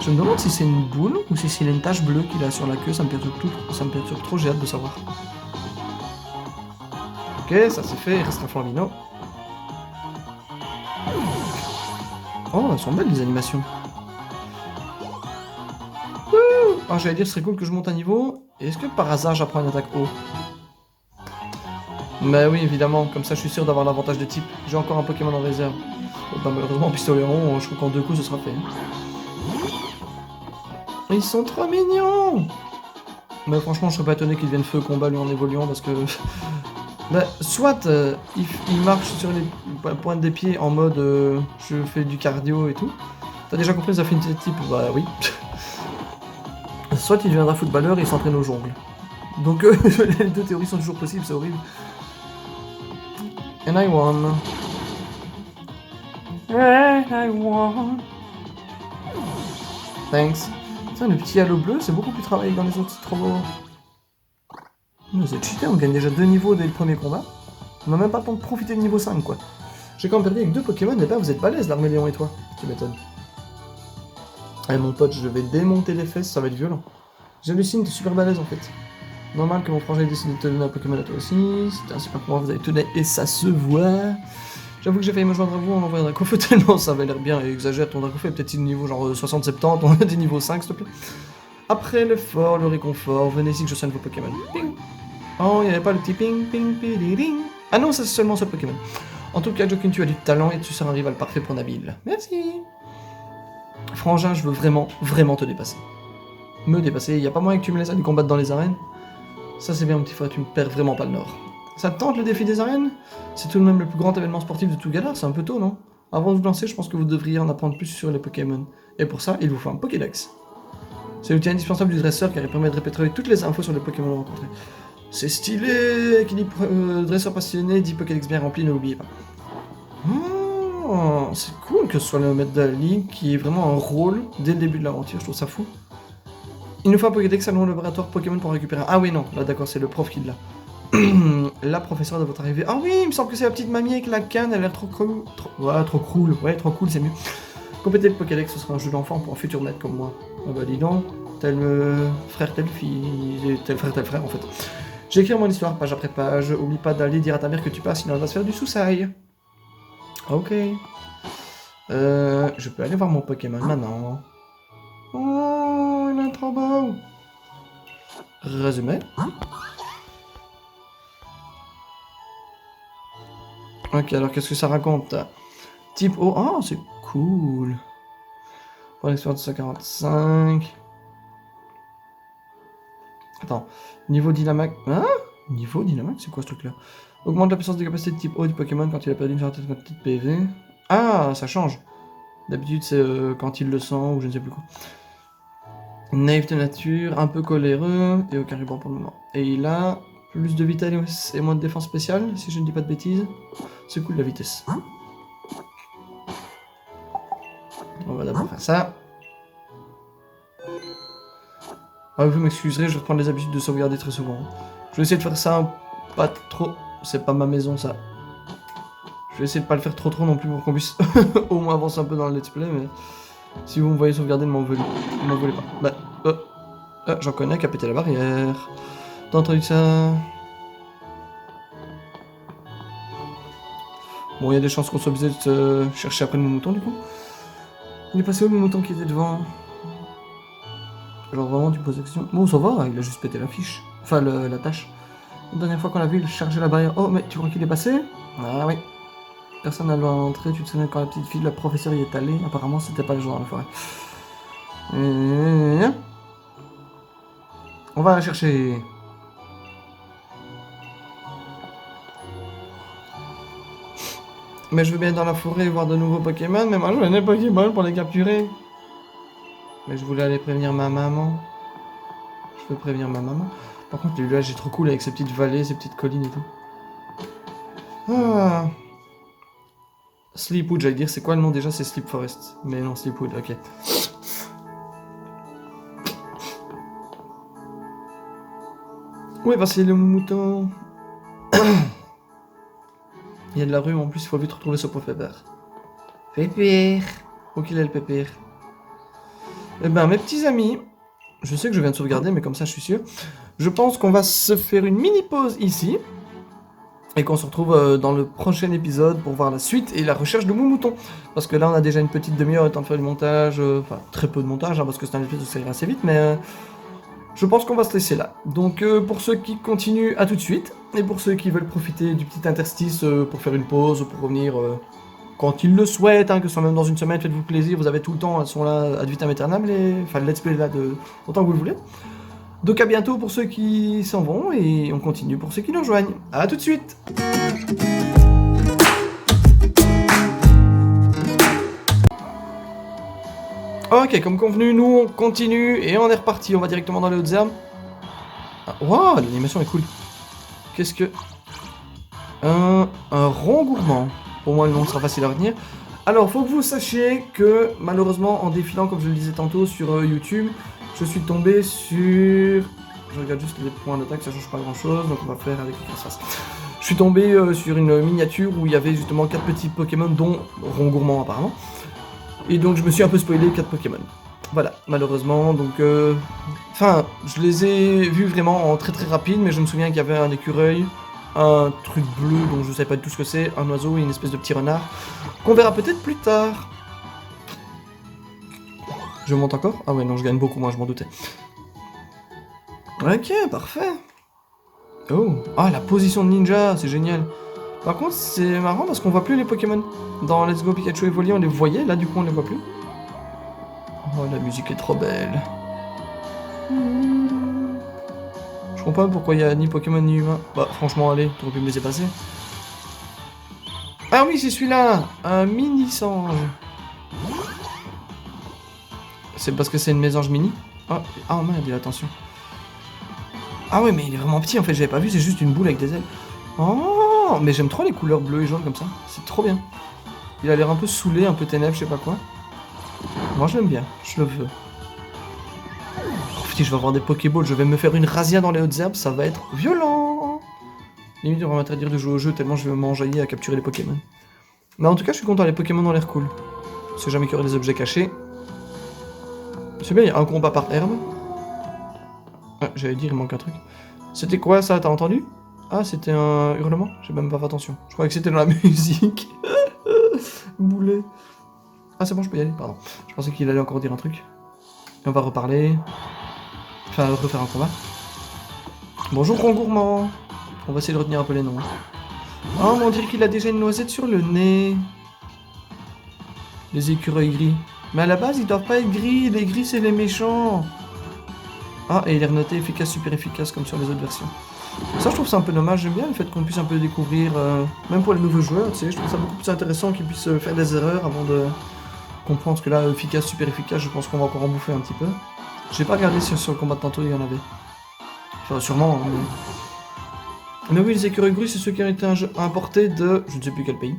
Je me demande si c'est une boule ou si c'est une tache bleue qu'il a sur la queue. Ça me perturbe trop, j'ai hâte de savoir. Ok, ça c'est fait, il restera Flambino. Oh, elles sont belles les animations. Alors j'allais dire, ce serait cool que je monte un niveau. Est-ce que par hasard j'apprends une attaque haut? Bah oui, évidemment, comme ça je suis sûr d'avoir l'avantage de type. J'ai encore un Pokémon en réserve. Bah malheureusement, pistolet rond, je crois qu'en 2 coups ce sera fait. Ils sont trop mignons! Mais franchement, je serais pas étonné qu'ils deviennent feu combat lui en évoluant parce que... bah, soit il marche sur les pointes des pieds en mode je fais du cardio et tout. T'as déjà compris les affinités de type? Bah oui. Soit il deviendra footballeur et il s'entraîne aux jongles. Donc les deux théories sont toujours possibles, c'est horrible. And I won. And I won. Thanks. Tiens, le petit halo bleu, c'est beaucoup plus travaillé que dans les autres, c'est trop beau. C'est cheaté, on gagne déjà 2 niveaux dès le premier combat. On n'a même pas le temps de profiter de niveau 5, quoi. J'ai quand même perdu avec 2 Pokémon, mais bah vous êtes balèze, l'Arméléon et toi. Tu m'étonnes. Allez mon pote, je vais démonter les fesses, ça va être violent. J'hallucine, t'es super balèze en fait. Normal que mon frangin ait décidé de te donner un Pokémon à toi aussi. C'était un super pouvoir, vous avez tout donné et ça se voit. J'avoue que j'ai failli me joindre à vous en envoyant un Dracofeu tellement ça avait l'air bien et exagère ton Dracofeu, peut-être une niveau genre 60-70, on a des niveaux 5 s'il te plaît. Après l'effort, le réconfort, venez ici que je soigne vos Pokémon. Ping. Oh, il n'y avait pas le petit ping, ping, ping, ping. Ah non, ça c'est seulement ce Pokémon. En tout cas, Jokin, tu as du talent et tu seras un rival parfait pour Nabil. Merci. Frangin, je veux vraiment, vraiment te dépasser. Me dépasser, il n'y a pas moyen que tu me laisses aller combattre dans les arènes. Ça c'est bien mon petit frère, tu me perds vraiment pas le nord. Ça te tente le défi des arènes? C'est tout de même le plus grand événement sportif de tout Galar, c'est un peu tôt, non? Avant de vous lancer, je pense que vous devriez en apprendre plus sur les Pokémon. Et pour ça, il vous faut un Pokédex. C'est l'outil indispensable du dresseur car il permet de répéter toutes les infos sur les Pokémon rencontrés. C'est stylé! Qui dit dresseur passionné dit Pokédex bien rempli, ne l'oubliez pas. Oh, c'est cool que ce soit le maître de la ligue qui ait vraiment un rôle dès le début de l'aventure, je trouve ça fou. Il nous faut un Pokédex à le laboratoire Pokémon pour récupérer un... Ah oui, non, là d'accord, c'est le prof qui l'a. La professeure de votre arrivée. Ah oui, il me semble que c'est la petite mamie avec la canne, elle a l'air trop cool. Ouais, trop cool, ouais, trop cool, c'est mieux. Compléter le Pokédex, ce sera un jeu d'enfant pour un futur maître comme moi. Ah bah dis donc, tel frère, telle fille, tel frère en fait. J'écris mon histoire page après page, oublie pas d'aller dire à ta mère que tu passes, sinon elle va se faire du sous-sail. Ok. Je peux aller voir mon Pokémon maintenant. Oh, il est trop beau. Résumé. Ok, alors qu'est-ce que ça raconte? Type O. Oh, c'est cool. Pour l'expérience de 145. Attends. Niveau dynamaque. Hein? Niveau dynamaque, c'est quoi ce truc-là? Augmente la puissance de capacité de type O du Pokémon quand il a perdu une certaine quantité de PV. Ah, ça change. D'habitude, c'est quand il le sent ou je ne sais plus quoi. Naïf de nature, un peu coléreux et aucun ruban pour le moment. Et il a plus de vitesse et moins de défense spéciale, si je ne dis pas de bêtises. C'est cool la vitesse. On va d'abord faire ça. Ah, vous m'excuserez, je vais reprendre les habitudes de sauvegarder très souvent. Je vais essayer de faire ça pas trop... C'est pas ma maison ça. Je vais essayer de pas le faire trop non plus pour qu'on puisse au moins avancer un peu dans le let's play, mais... Si vous me voyez sauvegarder, ne m'en voulez pas. Bah, j'en connais qui a pété la barrière. T'as entendu ça? Bon, il y a des chances qu'on soit obligé de chercher après le mouton du coup. Il est passé où le mouton qui était devant? Genre vraiment tu poses la question. Bon, ça va, il a juste pété la fiche. Enfin, la tâche. La dernière fois qu'on l'a vu, il chargeait la barrière. Oh, mais tu crois qu'il est passé? Ah oui. Personne n'a le droit d'entrer, tu te souviens quand la petite fille, la professeure y est allée. Apparemment, c'était pas le jour dans la forêt. On va la chercher. Mais je veux bien être dans la forêt et voir de nouveaux Pokémon, mais moi je veux des Pokémon pour les capturer. Mais je voulais aller prévenir ma maman. Je peux prévenir ma maman. Par contre, le village est trop cool avec ses petites vallées, ses petites collines et tout. Ah. Sleepwood, j'allais dire, c'est quoi le nom déjà? C'est Sleep Forest. Mais non, Sleepwood, ok. Où est passé le mouton? Il y a de la rue, en plus, il faut vite retrouver ce pauvre pépère. Pépère. Où qu'il est le pépère? Eh ben, mes petits amis, je sais que je viens de sauvegarder, mais comme ça, je suis sûr. Je pense qu'on va se faire une mini pause ici. Et qu'on se retrouve dans le prochain épisode pour voir la suite et la recherche de mon mouton. Parce que là, on a déjà une petite demi-heure le temps de faire du montage. Enfin, très peu de montage, hein, parce que c'est un épisode où ça ira assez vite, mais je pense qu'on va se laisser là. Donc, pour ceux qui continuent, à tout de suite. Et pour ceux qui veulent profiter du petit interstice pour faire une pause, pour revenir quand ils le souhaitent, hein, que ce soit même dans une semaine, faites-vous plaisir, vous avez tout le temps, elles sont là ad vitam aeternam, enfin, le let's play là, autant que vous le voulez. Donc à bientôt pour ceux qui s'en vont, et on continue pour ceux qui nous rejoignent. A tout de suite. Ok, comme convenu, nous on continue, et on est reparti, on va directement dans les hautes herbes. Ah, wow, l'animation est cool. Qu'est-ce que... Un rond gourmand. Pour moi, le nom sera facile à retenir. Alors, faut que vous sachiez que, malheureusement, en défilant, comme je le disais tantôt, sur YouTube, je suis tombé sur... Je regarde juste les points d'attaque, ça change pas grand-chose, donc on va faire avec l'interface. Je suis tombé sur une miniature où il y avait justement 4 petits Pokémon, dont rond gourmand apparemment. Et donc, je me suis un peu spoilé 4 Pokémon. Voilà, malheureusement, donc... Enfin, je les ai vus vraiment en très très rapide, mais je me souviens qu'il y avait un écureuil, un truc bleu dont je ne savais pas du tout ce que c'est, un oiseau et une espèce de petit renard, qu'on verra peut-être plus tard. Je monte encore? Ah ouais, non, je gagne beaucoup moins, je m'en doutais. Ok, parfait. Oh, ah, la position de ninja, c'est génial. Par contre, c'est marrant parce qu'on voit plus les Pokémon. Dans Let's Go Pikachu Evoli, on les voyait, là du coup on les voit plus. Oh, la musique est trop belle. Je comprends pas pourquoi il y a ni Pokémon ni humain. Bah, franchement, allez, t'aurais pu me laisser passer. Ah oui, c'est celui-là, un mini sange. C'est parce que c'est une mésange mini? Ah, oh merde, il a attention. Ah ouais, mais il est vraiment petit en fait, j'avais pas vu, c'est juste une boule avec des ailes. Oh, mais j'aime trop les couleurs bleues et jaunes comme ça, c'est trop bien. Il a l'air un peu saoulé, un peu ténèbres, je sais pas quoi. Moi je l'aime bien, je le veux. Oh putain, je vais avoir des Pokéballs, je vais me faire une razzia dans les hautes herbes, ça va être violent. Limite, on va m'interdire de jouer au jeu tellement je vais m'enjailler à capturer les Pokémon. Mais en tout cas, je suis content, les Pokémon ont l'air cool. Je sais jamais qu'il y aurait des objets cachés. C'est bien, il y a un combat par herbe. Ah, j'allais dire, il manque un truc. C'était quoi ça, t'as entendu? Ah, c'était un hurlement? J'ai même pas fait attention. Je croyais que c'était dans la musique. Boulet. Ah, c'est bon, je peux y aller, pardon. Je pensais qu'il allait encore dire un truc. Et on va reparler. Enfin, refaire un combat. Bonjour, Ron Gourmand. On va essayer de retenir un peu les noms. Oh, mais on dirait qu'il a déjà une noisette sur le nez. Les écureuils gris. Mais à la base, ils doivent pas être gris. Les gris, c'est les méchants. Ah, et il est renoté efficace, super efficace, comme sur les autres versions. Ça, je trouve ça un peu dommage. J'aime bien le fait qu'on puisse un peu découvrir, même pour les nouveaux joueurs, tu sais, je trouve ça beaucoup plus intéressant qu'ils puissent faire des erreurs avant de comprendre que là, efficace, super efficace, je pense qu'on va encore en bouffer un petit peu. J'ai pas regardé si sur le combat de tantôt il y en avait. Enfin, sûrement, hein, mais oui, les écureuils gris, c'est ceux qui ont été importés de je ne sais plus quel pays,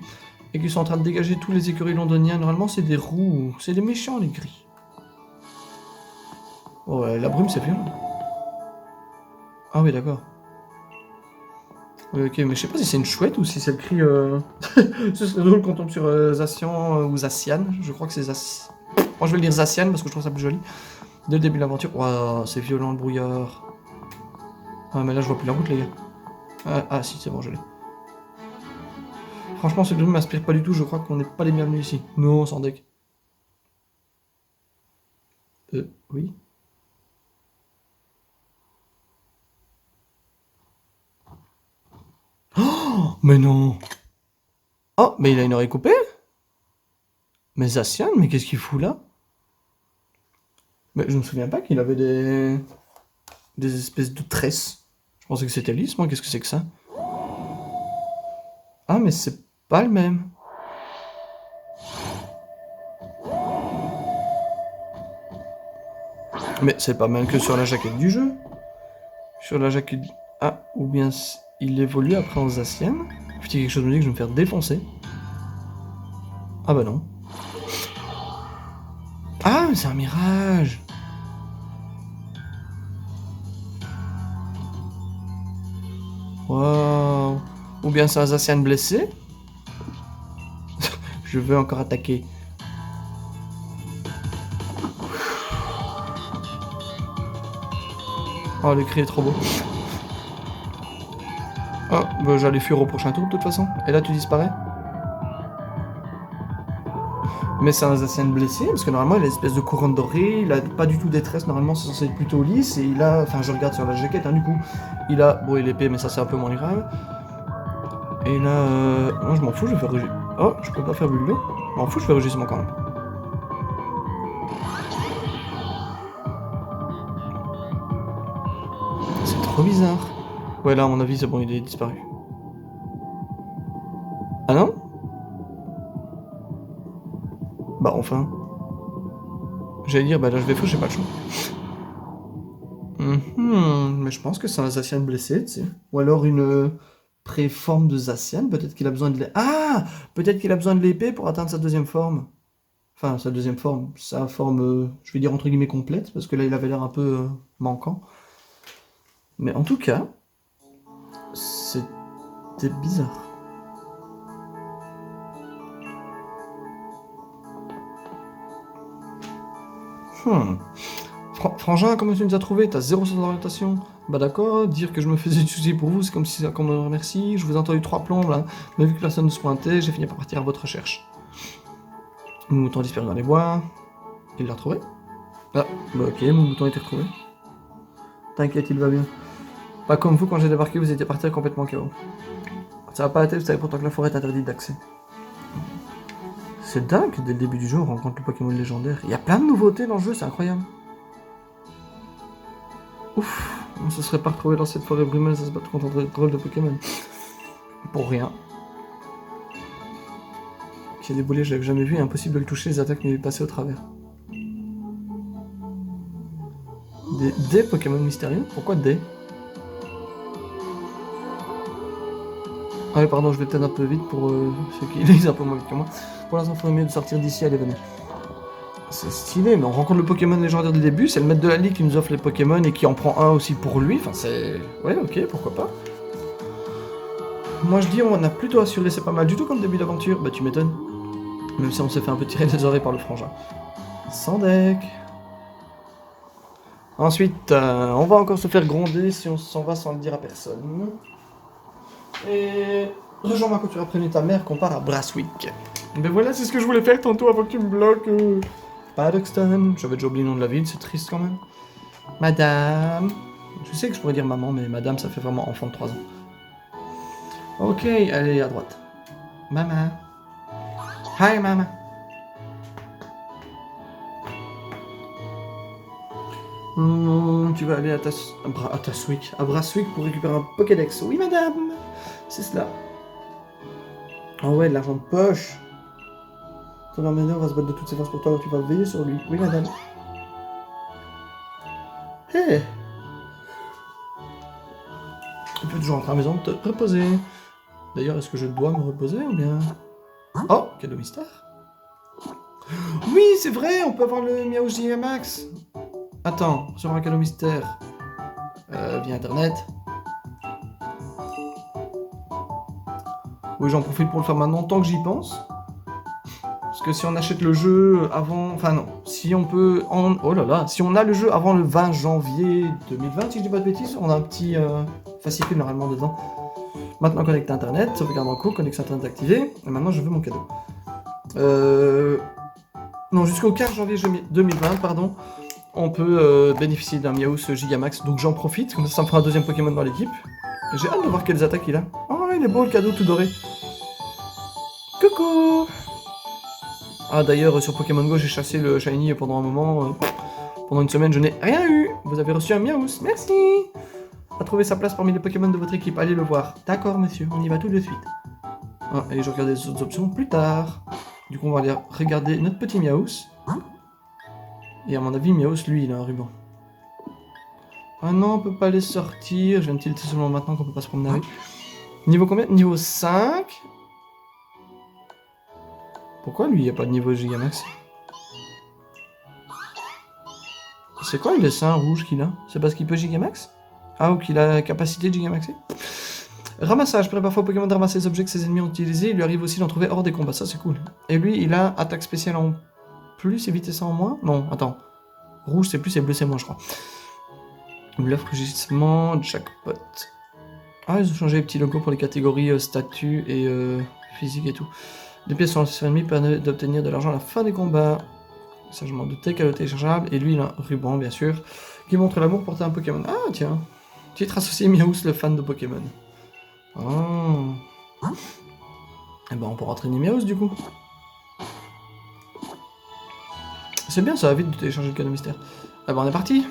et qui sont en train de dégager tous les écureuils londoniens. Normalement, c'est des roux, c'est des méchants, les gris. Oh, la brume, c'est violent. Ah oui, d'accord. Ok, mais je sais pas si c'est une chouette ou si c'est le cri... Ce serait drôle qu'on tombe sur Zacian ou Zacian. Je crois que c'est Zacian. Moi, je vais le dire Zacian parce que je trouve ça plus joli. Dès le début de l'aventure... Waouh, c'est violent, le brouillard. Ah, mais là, je vois plus la route, les gars. Ah si, c'est bon, je l'ai. Franchement, ce jeu ne m'inspire pas du tout. Je crois qu'on n'est pas les bienvenus ici. Non, sans deck. Oui. Oh, mais non. Oh, mais il a une oreille coupée? Mais Zacian, mais qu'est-ce qu'il fout là? Mais je me souviens pas qu'il avait des espèces de tresses. Je pensais que c'était lisse, moi, qu'est-ce que c'est que ça? Ah, mais c'est pas le même. Mais c'est pas mal que sur la jaquette du jeu. Sur la jaquette... Ah, ou bien il évolue après en Zacian. Putain, quelque chose me dit que je vais me faire défoncer. Ah bah non. Ah, mais c'est un mirage. Waouh. Ou bien c'est un Zacian blessé. Je veux encore attaquer. Oh, le cri est trop beau. Oh, bah, j'allais fuir au prochain tour de toute façon. Et là, tu disparais. Mais c'est un Zacian blessé, parce que normalement, il a une espèce de couronne dorée, il a pas du tout détresse, normalement, c'est censé être plutôt lisse, et il a... Enfin, je regarde sur la jaquette, hein, du coup, il a... Bon, il est épais, mais ça, c'est un peu moins grave. Et là, non, je m'en fous, je vais faire... Oh, je peux pas faire bulle d'eau. Je m'en fous, je fais rugissement quand même. C'est trop bizarre. Ouais, là, à mon avis, c'est bon, il est disparu. Ah non? Bah, enfin. J'allais dire, bah là, je vais fou, j'ai pas le choix. Mais je pense que c'est un Zacian blessé, tu sais. Ou alors une préforme de Zacian, peut-être qu'il a besoin de... Ah! Peut-être qu'il a besoin de l'épée pour atteindre sa deuxième forme. Enfin, sa deuxième forme, sa forme, je vais dire entre guillemets complète, parce que là, il avait l'air un peu manquant. Mais en tout cas, c'était bizarre. Frangin, comment tu nous as trouvé? T'as zéro sens d'orientation. Bah d'accord, dire que je me faisais du souci pour vous, c'est comme si qu'on me remercie. Je vous ai entendu 3 plombes là, mais vu que personne ne se pointait, j'ai fini par partir à votre recherche. Mon mouton a disparu dans les bois. Il l'a retrouvé? Ah, bah ok, mon mouton a été retrouvé. T'inquiète, il va bien. Pas comme vous, quand j'ai débarqué, vous étiez parti complètement KO. Ça va pas être, vous savez pourtant que la forêt est interdite d'accès. C'est dingue, dès le début du jeu, on rencontre le Pokémon légendaire. Il y a plein de nouveautés dans le jeu, c'est incroyable. Ouf, on se serait pas retrouvé dans cette forêt brumeuse à se battre contre un drôle de Pokémon. Pour rien. Qui a des boulets, je l'avais jamais vu, impossible de le toucher, les attaques m'y passaient au travers. Des Pokémon mystérieux? Pourquoi des? Ah oui, pardon, je vais peut-être un peu vite pour ceux qui lisent un peu moins vite que moi. Pour l'instant, il faudrait mieux de sortir d'ici, allez, venez. C'est stylé, mais on rencontre le Pokémon légendaire du début, c'est le maître de la ligue qui nous offre les Pokémon et qui en prend un aussi pour lui, enfin c'est... Ouais, ok, pourquoi pas. Moi je dis, on a plutôt assuré, c'est pas mal du tout comme début d'aventure, bah tu m'étonnes. Même si on s'est fait un peu tirer les oreilles par le frangin. Sans deck. Ensuite, on va encore se faire gronder si on s'en va sans le dire à personne. Et... rejoins-moi quand tu auras prévenu ta mère qu'on part à Brasswick. Ben voilà, c'est ce que je voulais faire tantôt avant que tu me bloques. Paddington, j'avais déjà oublié le nom de la ville, c'est triste quand même. Madame. Je sais que je pourrais dire maman, mais madame, ça fait vraiment enfant de 3 ans. Ok, allez, à droite. Maman. Hi, maman. Tu vas aller à Brasswick pour récupérer un Pokédex. Oui, madame. C'est cela. Ah ouais, de l'argent de poche. Ton emmeneur va se battre de toutes ses forces pour toi, tu vas veiller sur lui. Oui, madame. Hé hey. Tu peux toujours rentrer à la maison te reposer. D'ailleurs, est-ce que je dois me reposer ou bien... Oh, cadeau mystère. Oui, c'est vrai, on peut avoir le Miaou Gigamax. Attends, sur un cadeau mystère. Via internet. Oui, j'en profite pour le faire maintenant, tant que j'y pense. Parce que si on achète le jeu avant... Enfin non, si on peut... Oh là là, si on a le jeu avant le 20 janvier 2020, si je dis pas de bêtises, on a un petit fascicule normalement dedans. Maintenant connecté à internet, sauvegarde en cours, connexion internet activée, et maintenant je veux mon cadeau. Non, jusqu'au 15 janvier 2020, pardon, on peut bénéficier d'un Miaou Gigamax, donc j'en profite, comme ça me fera un deuxième Pokémon dans l'équipe. J'ai hâte de voir quelles attaques il a. Oh, il est beau le cadeau tout doré. Coucou! Ah d'ailleurs, sur Pokémon Go, j'ai chassé le Shiny pendant un moment. Pendant une semaine, je n'ai rien eu. Vous avez reçu un Miaous, merci! A trouvé sa place parmi les Pokémon de votre équipe, allez le voir. D'accord, monsieur, on y va tout de suite. Ah, et je regarde les autres options plus tard. Du coup, on va aller regarder notre petit Miaous. Et à mon avis, Miaous, lui, il a un ruban. Ah non, on peut pas les sortir. Je viens de tilter seulement maintenant qu'on peut pas se promener avec. Niveau combien? Niveau 5. Pourquoi lui, il n'y a pas de niveau Gigamax? C'est quoi le dessin rouge qu'il a? C'est parce qu'il peut Gigamax? Ah, ou qu'il a la capacité de Gigamaxer? Ramassage, permet parfois au Pokémon de ramasser les objets que ses ennemis ont utilisés. Il lui arrive aussi d'en trouver hors des combats, ça c'est cool. Et lui, il a attaque spéciale en plus et vitesse en moins. Non, attends. Rouge c'est plus et bleu c'est moins, je crois. Bluff, rugissement, jackpot. Ah, ils ont changé les petits logos pour les catégories statut et physique et tout. Des pièces sur l'ennemi permettent d'obtenir de l'argent à la fin des combats. Ça, je m'en doutais, cadeau téléchargeable. Et lui, il a un ruban, bien sûr, qui montre l'amour porté à un Pokémon. Ah, tiens. Titre associé Miaous, le fan de Pokémon. Oh. Et ben, on peut entraîner Miaous, du coup. C'est bien, ça va vite de télécharger le cadeau mystère. Ah ben, on est parti.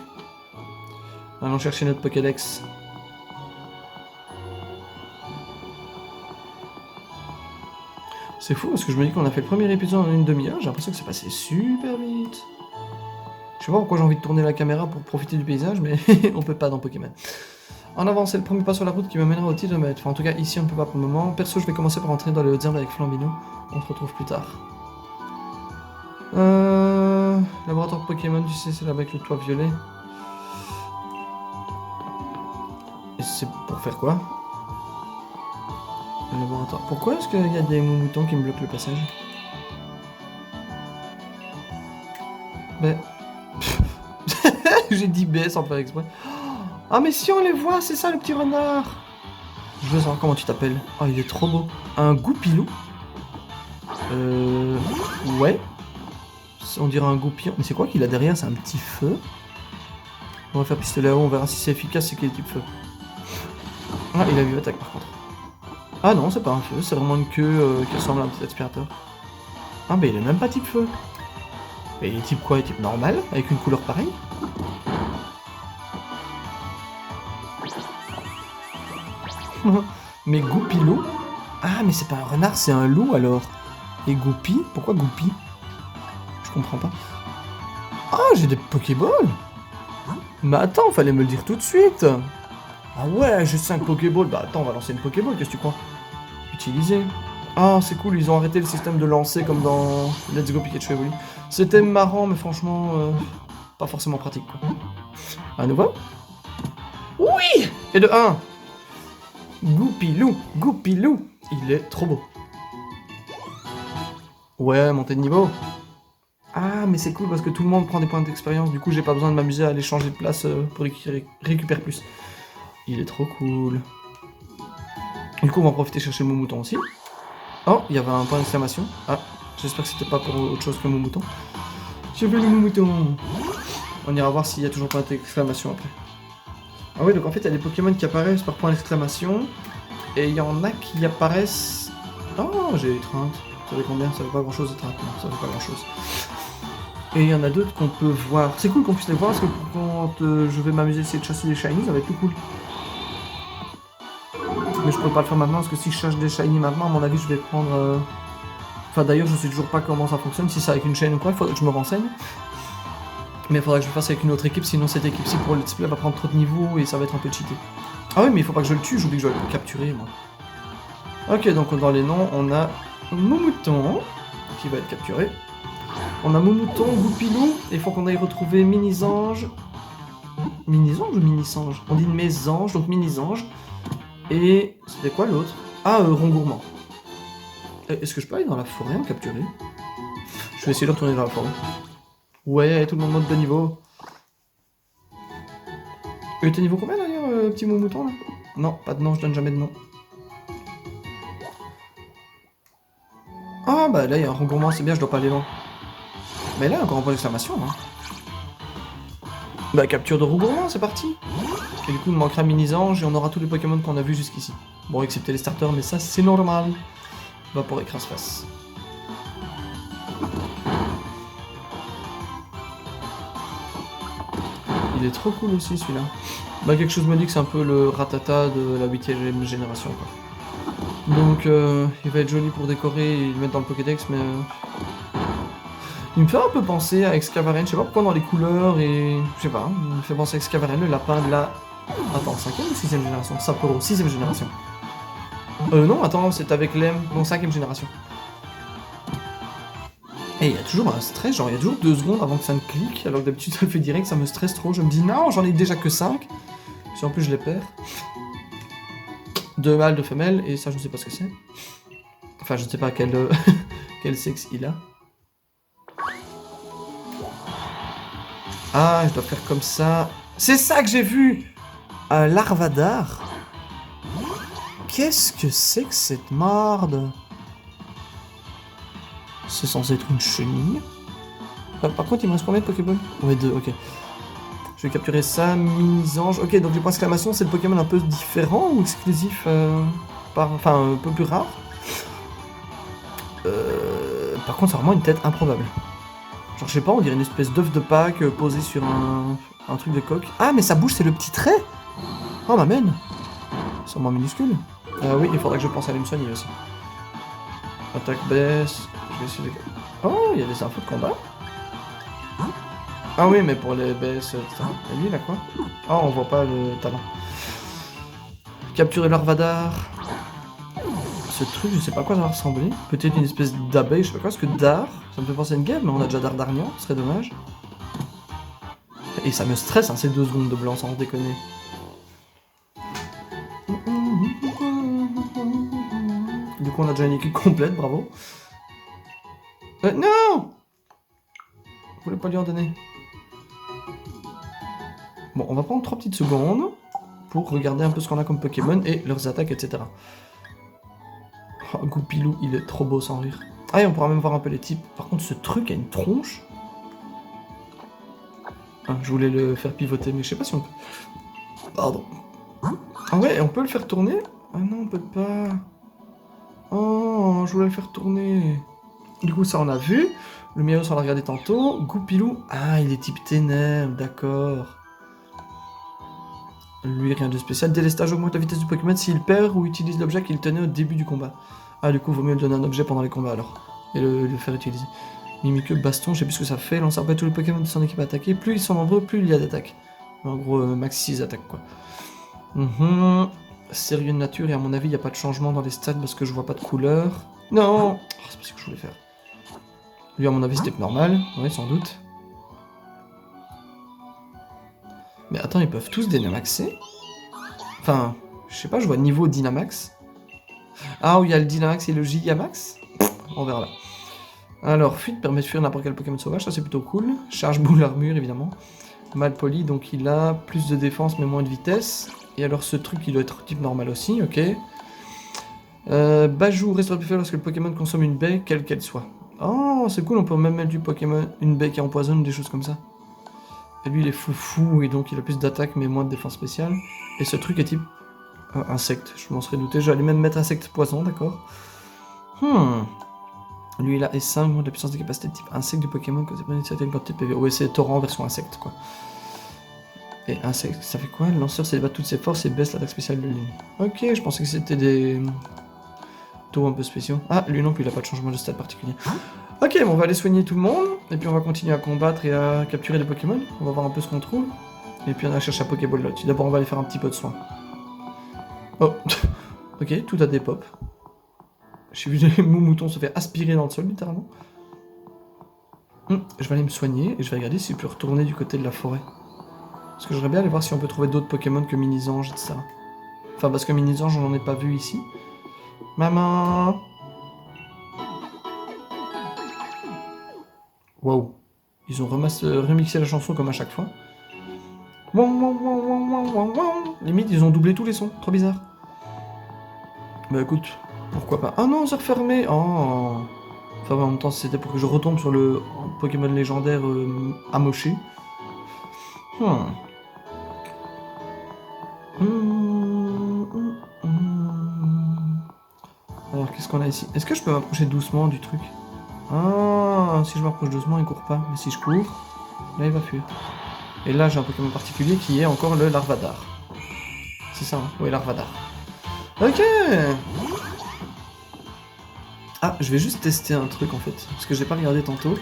Allons chercher notre Pokédex. C'est fou parce que je me dis qu'on a fait le premier épisode en une demi-heure, j'ai l'impression que c'est passé super vite. Je sais pas pourquoi j'ai envie de tourner la caméra pour profiter du paysage, mais on peut pas dans Pokémon. En avant, c'est le premier pas sur la route qui m'amènera au titre de maître. Enfin, en tout cas, ici on ne peut pas pour le moment. Perso, je vais commencer par entrer dans les Hautes-Herbes avec Flambino. On se retrouve plus tard. Laboratoire Pokémon, tu sais, c'est là avec le toit violet. Et c'est pour faire quoi? Le laboratoire. Pourquoi est-ce qu'il y a des moutons qui me bloquent le passage? Ben... J'ai dit B sans faire exprès. Ah mais si on les voit, c'est ça le petit renard. Je veux savoir comment tu t'appelles. Oh, il est trop beau. Un goupilou. Ouais. On dirait un goupillon. Mais c'est quoi qu'il a derrière? C'est un petit feu. On va faire pistolet à eau, on verra si c'est efficace, c'est quel type feu. Ah, il a eu attaque par contre. Ah non, c'est pas un feu, c'est vraiment une queue qui ressemble à un petit aspirateur. Ah mais il est même pas type feu. Mais il est type quoi? Il est type normal, avec une couleur pareille? Mais Goupilou? Ah mais c'est pas un renard, c'est un loup alors. Et Goupi? Pourquoi Goupi? Je comprends pas. Ah, j'ai des Pokéballs! Mais attends, fallait me le dire tout de suite! Ah ouais, j'ai 5 Pokéballs. Bah attends, on va lancer une Pokéball, qu'est-ce que tu crois? Utiliser. Ah, c'est cool, ils ont arrêté le système de lancer comme dans Let's Go Pikachu Evoli. C'était marrant, mais franchement, pas forcément pratique, quoi. À nouveau? Oui! Et de 1! Goupilou, Goupilou! Il est trop beau. Ouais, montée de niveau. Ah, mais c'est cool parce que tout le monde prend des points d'expérience, du coup j'ai pas besoin de m'amuser à aller changer de place pour récupérer plus. Il est trop cool. Du coup, on va en profiter chercher mon mouton aussi. Oh, il y avait un point d'exclamation. Ah, j'espère que c'était pas pour autre chose que mon mouton. J'ai vu le mouton. On ira voir s'il y a toujours point d'exclamation après. Ah oui, donc en fait, il y a des Pokémon qui apparaissent par point d'exclamation. Et il y en a qui apparaissent... Oh, j'ai étreinte. Ça fait combien? Ça fait pas grand chose d'étreinte. Non, ça fait pas grand chose. Et il y en a d'autres qu'on peut voir. C'est cool qu'on puisse les voir parce que quand je vais m'amuser à essayer de chasser des shinies, ça va être tout cool. Mais je peux pas le faire maintenant parce que si je cherche des shiny maintenant, à mon avis, je vais prendre... Enfin, d'ailleurs, je sais toujours pas comment ça fonctionne, si c'est avec une chaîne ou quoi, il faudrait que je me renseigne. Mais il faudra que je le fasse avec une autre équipe, sinon cette équipe-ci pour le let's play va prendre trop de niveaux et ça va être un peu cheaté. Ah oui, mais il faut pas que je le tue, j'oublie que je dois le capturer, moi. Ok, donc dans les noms, on a Moumouton, qui va être capturé. On a Moumouton, Goupilou, et il faut qu'on aille retrouver Minisange. Minisange ou Minisange? On dit Mésange, donc Minisange. Et c'était quoi l'autre? Ah, Rongourmand. Est-ce que je peux aller dans la forêt en capturer? Je vais essayer de retourner dans la forêt. Ouais, tout le monde monte de niveau. T'es niveau combien d'ailleurs, petit mouton là? Non, pas de nom, je donne jamais de nom. Ah bah là il y a un Rongourmand, c'est bien, je dois pas aller loin. Mais là, encore un point d'exclamation, hein. Bah capture de Rongourmand, c'est parti. Et du coup, il me manquera Minisange et on aura tous les Pokémon qu'on a vus jusqu'ici. Bon, excepté les starters, mais ça, c'est normal. Va pour écrase-face. Il est trop cool aussi, celui-là. Bah, quelque chose me dit que c'est un peu le Ratata de la 8ème génération, quoi. Donc, il va être joli pour décorer et le mettre dans le Pokédex, mais... Il me fait un peu penser à Excavaren, je sais pas pourquoi dans les couleurs et... Je sais pas, il me fait penser à Excavaren, le lapin de la... Attends, 5ème ou 6ème génération? Sapporo, 6ème génération. Non, attends, c'est avec l'M, non, 5ème génération. Et il y a toujours un stress, genre il y a toujours 2 secondes avant que ça ne clique, alors que d'habitude ça le fait direct, ça me stresse trop, je me dis non, j'en ai déjà que 5. Si en plus je les perds. 2 mâles, 2 femelles, et ça je ne sais pas ce que c'est. Enfin je ne sais pas quel, quel sexe il a. Ah, je dois faire comme ça. C'est ça que j'ai vu! Un larvadar. Qu'est-ce que c'est que cette marde? C'est censé être une chenille. Par contre, il me reste combien de Pokéball? Ouais, 2, ok. Je vais capturer ça, mini-ange. Ok, donc les points d'exclamation, c'est le Pokémon un peu différent ou exclusif enfin, un peu plus rare. Par contre, c'est vraiment une tête improbable. Genre, je sais pas, on dirait une espèce d'œuf de Pâques posé sur un truc de coque. Ah, mais sa bouche, c'est le petit trait. Oh, m'amène. C'est vraiment minuscule. Oui, il faudrait que je pense à aller me soigner aussi. Attaque baisse. Je vais essayer de... Oh, il y a des infos de combat. Ah oui, mais pour les BS, etc. Et lui, il a quoi? Oh, on voit pas le talent. Capturer l'Arvadar. Ce truc, je sais pas à quoi ça va ressembler. Peut-être une espèce d'abeille, je sais pas quoi. Parce que Dar, ça me fait penser à une guêpe, mais on a déjà Dardarnian, ce serait dommage. Et ça me stresse, hein, ces 2 secondes de blanc, sans déconner. Du coup, on a déjà une équipe complète, bravo. Non! Je voulais pas lui en donner. Bon, on va prendre 3 petites secondes pour regarder un peu ce qu'on a comme Pokémon et leurs attaques, etc. Oh, Goupilou, il est trop beau sans rire. Ah, et on pourra même voir un peu les types. Par contre, ce truc a une tronche. Ah, je voulais le faire pivoter, mais je sais pas si on peut. Pardon. Ah ouais, on peut le faire tourner? Ah non, on peut pas. Oh, je voulais le faire tourner. Du coup, ça, on a vu. Le Miaos, on l'a regardé tantôt. Goupilou. Ah, il est type ténèbres, d'accord. Lui, rien de spécial. Délestage augmente la vitesse du Pokémon s'il perd ou utilise l'objet qu'il tenait au début du combat. Ah, du coup, vaut mieux lui donner un objet pendant les combats alors. Et le faire utiliser. Mimikyu, baston, je sais plus ce que ça fait. Lance après tous les Pokémon de son équipe attaquée. Plus ils sont nombreux, plus il y a d'attaques. En gros, max 6 attaques, quoi. Sérieux de nature, et à mon avis, il n'y a pas de changement dans les stats parce que je vois pas de couleur. Non, oh, c'est pas ce que je voulais faire. Lui, à mon avis, c'était normal. Oui, sans doute. Mais attends, ils peuvent tous Dynamaxer? Enfin, je sais pas, je vois niveau Dynamax. Ah, où il y a le Dynamax et le Gigamax? On verra là. Alors, fuite permet de fuir n'importe quel Pokémon sauvage, ça c'est plutôt cool. Charge boule armure, évidemment. Malpoli, donc il a plus de défense mais moins de vitesse. Et alors ce truc, il doit être type normal aussi, ok. Bajou restaure plus faible lorsque le Pokémon consomme une baie, quelle qu'elle soit. Oh, c'est cool, on peut même mettre du Pokémon, une baie qui empoisonne, des choses comme ça. Et lui, il est foufou, et donc il a plus d'attaque, mais moins de défense spéciale. Et ce truc est type insecte, je m'en serais douté. J'allais même mettre insecte poison, d'accord. Lui, il a S5, moins de la puissance des capacités de type insecte du Pokémon, que c'est pas une certaine quantité de PV. Ouais, c'est torrent version insecte, quoi. Et insecte, ça fait quoi? Le lanceur s'élève toutes ses forces et baisse l'attaque spéciale de l'une. Ok, je pensais que c'était des taux un peu spéciaux. Ah, lui non plus, il a pas de changement de stade particulier. Ok, bon, on va aller soigner tout le monde, et puis on va continuer à combattre et à capturer des Pokémon. On va voir un peu ce qu'on trouve. Et puis on va chercher un Pokéball là. D'abord, on va aller faire un petit peu de soin. Oh, ok, tout a des pops. J'ai vu mon mouton se faire aspirer dans le sol, littéralement. Je vais aller me soigner, et je vais regarder si je peux retourner du côté de la forêt. Parce que j'aimerais bien aller voir si on peut trouver d'autres Pokémon que Mini-Ange, etc. Enfin, parce que Mini-Ange, on n'en ai pas vu ici. Maman! Waouh! Ils ont remixé la chanson comme à chaque fois. Limite, ils ont doublé tous les sons. Trop bizarre. Bah écoute, pourquoi pas. Ah non, c'est refermé! Oh! Enfin, en même temps, c'était pour que je retombe sur le Pokémon légendaire amoché. Alors, qu'est-ce qu'on a ici? Est-ce que je peux m'approcher doucement du truc? Ah, si je m'approche doucement, il court pas. Mais si je cours, là, il va fuir. Et là, j'ai un Pokémon particulier qui est encore le Larvadar. C'est ça, hein? Oui, Larvadar. Ok! Ah, je vais juste tester un truc, en fait. Parce que j'ai pas regardé tantôt.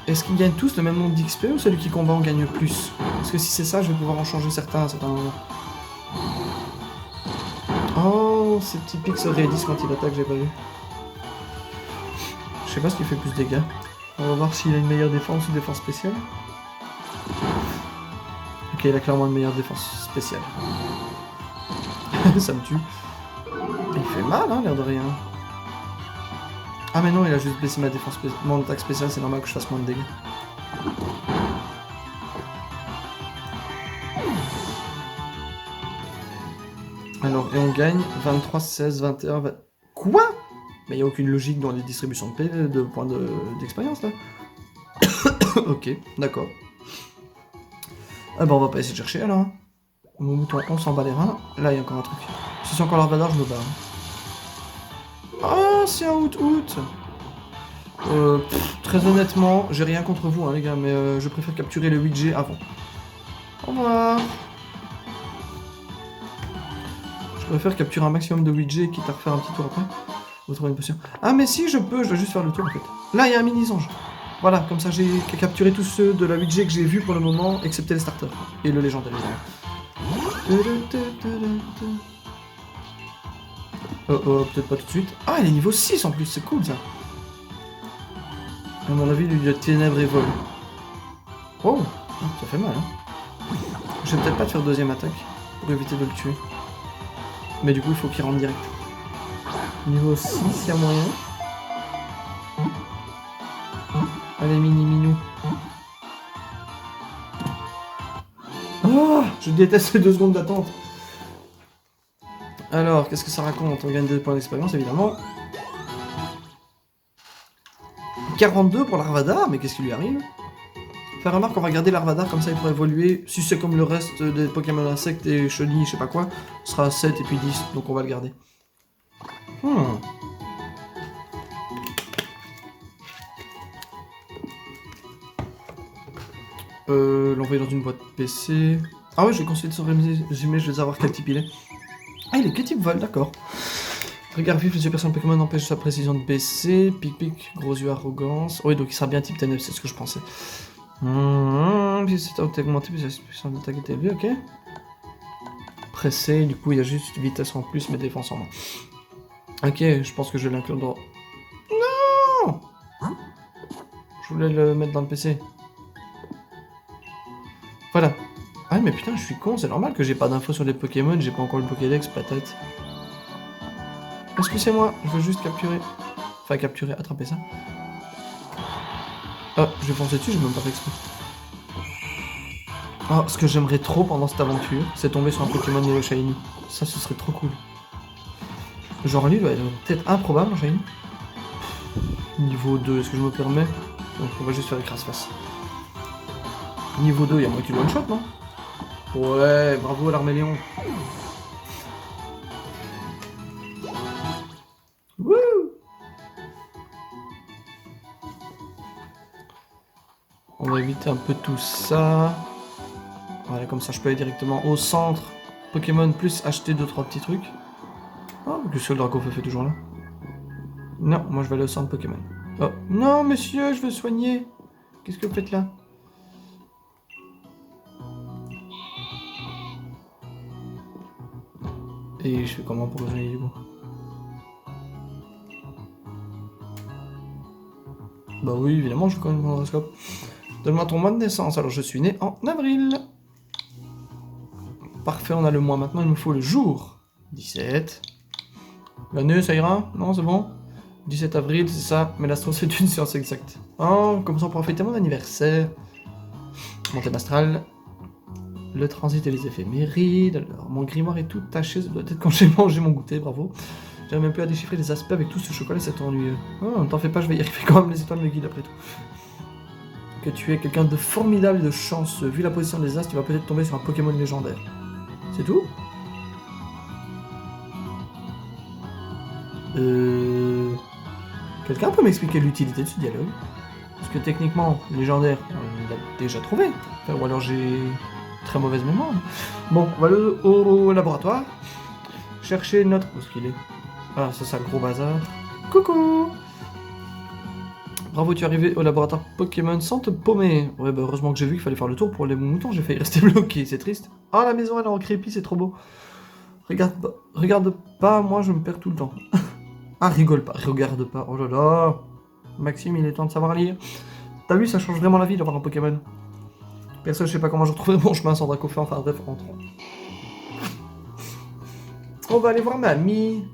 Est-ce qu'ils gagnent tous le même nombre d'XP ou celui qui combat en gagne plus? Parce que si c'est ça, je vais pouvoir en changer certains à certains moments. Oh, c'est typique ce Redis quand il attaque, j'ai pas vu. Je sais pas ce qui fait plus de dégâts. On va voir s'il a une meilleure défense ou défense spéciale. Ok, il a clairement une meilleure défense spéciale. Ça me tue. fait mal, hein, l'air de rien. Ah mais non, il a juste baissé ma défense, mon attaque spéciale, c'est normal que je fasse moins de dégâts. Alors, et on gagne 23, 16, 21, 20... Quoi? Mais il n'y a aucune logique dans les distributions de points d'expérience, là. Ok, d'accord. Ah bah on va pas essayer de chercher, alors. Mon mouton, on s'en bat les reins. Là, il y a encore un truc. Si c'est encore l'Arvadar, je me barre. Ah, c'est un out-out. Très honnêtement, j'ai rien contre vous, hein, les gars, mais je préfère capturer le 8G avant. Au revoir. Je préfère capturer un maximum de 8G, quitte à refaire un petit tour après. Vous trouvez une potion. Ah, mais si, je peux, je dois juste faire le tour, en fait. Là, il y a un mini-ange. Voilà, comme ça, j'ai capturé tous ceux de la 8G que j'ai vus pour le moment, excepté les starters. Et le légendaire, évidemment. Oh, peut-être pas tout de suite. Ah, il est niveau 6 en plus, c'est cool, ça. À mon avis, lui, il a ténèbres et vol. Oh, ça fait mal, hein. Je vais peut-être pas te faire deuxième attaque, pour éviter de le tuer. Mais du coup, il faut qu'il rentre direct. Niveau 6, il y a moyen. Allez, mini-minou. Oh, je déteste les 2 secondes d'attente. Alors, qu'est-ce que ça raconte? On gagne des points d'expérience, évidemment. 42 pour l'Arvadar, mais qu'est-ce qui lui arrive? Faire remarque qu'on va garder l'Arvadar, comme ça il pourra évoluer. Si c'est comme le reste des Pokémon insectes et chenilles, je sais pas quoi, ce sera 7 et puis 10, donc on va le garder. L'envoyer dans une boîte PC. Ah ouais, je vais consulter son résumé, je vais savoir quel type il est. Ah, il est quel type vol, d'accord. Regard vif, les yeux personnes Pokémon empêchent sa précision de baisser. Pic-pic, gros yeux, arrogance. Oui, donc il sera bien type ténèbres, c'est ce que je pensais. Puis c'est augmenté, puis sa puissance d'attaque est élevée, ok. Pressé, du coup il y a juste vitesse en plus, mais défense en moins. Ok, je pense que je vais l'inclure dans... Non! Je voulais le mettre dans le PC. Voilà. Ah mais putain, je suis con, c'est normal que j'ai pas d'infos sur les Pokémon, j'ai pas encore le Pokédex, patate. Est-ce que c'est moi? Je veux juste capturer. Enfin, capturer, attraper ça. Ah, je vais foncer dessus, j'ai même pas fait exprès. Oh, ce que j'aimerais trop pendant cette aventure, c'est tomber sur un Pokémon Yellow Shiny. Ça, ce serait trop cool. Genre lui, va être peut-être improbable en Shiny. Niveau 2, est-ce que je me permets? Donc on va juste faire écrase-face. Niveau 2, il y a moi qui one-shot, non? Ouais, bravo à l'Arméléon. Wouh! On va éviter un peu tout ça. Voilà, comme ça je peux aller directement au centre Pokémon plus acheter 2-3 petits trucs. Oh, que ce Dracofeu est toujours là. Non, moi je vais aller au centre Pokémon. Oh, non monsieur, je veux soigner. Qu'est-ce que vous faites là? Et je fais comment pour soigner du coup? Bah oui, évidemment, je fais quand même mon horoscope. Donne-moi ton mois de naissance. Alors je suis né en avril. Parfait, on a le mois. Maintenant, il me faut le jour. 17. L'année, ça ira? Non, c'est bon? 17 avril, c'est ça. Mais l'astro, c'est une science exacte. Oh, comme ça, on pourra fêter mon anniversaire. Mon thème astral. Le transit et les éphémérides. Alors, mon grimoire est tout taché. Ça doit être quand j'ai mangé mon goûter, bravo. J'arrive même plus à déchiffrer les aspects avec tout ce chocolat, c'est ennuyeux. Oh, t'en fais pas, je vais y arriver quand même, les étoiles me guident après tout. Que tu es quelqu'un de formidable et de chanceux. Vu la position des as, tu vas peut-être tomber sur un Pokémon légendaire. C'est tout? Quelqu'un peut m'expliquer l'utilité de ce dialogue? Parce que techniquement, légendaire, on l'a déjà trouvé. Enfin, ou alors j'ai très mauvaise mémoire. Bon, on va aller au laboratoire. Chercher notre... Où est-ce qu'il est? Ah, c'est ça le gros bazar. Coucou! Bravo, tu es arrivé au laboratoire Pokémon sans te paumer. Ouais, bah heureusement que j'ai vu qu'il fallait faire le tour pour les moutons, j'ai failli rester bloqué, c'est triste. Ah, la maison elle est en crépi, c'est trop beau. Regarde pas, moi je me perds tout le temps. Ah, rigole pas, regarde pas, oh là là. Maxime, il est temps de savoir lire. T'as vu, ça change vraiment la vie d'avoir un Pokémon. Perso, je sais pas comment je retrouverai mon chemin sans Dracofeu, enfin bref, rentrons. On va aller voir mamie.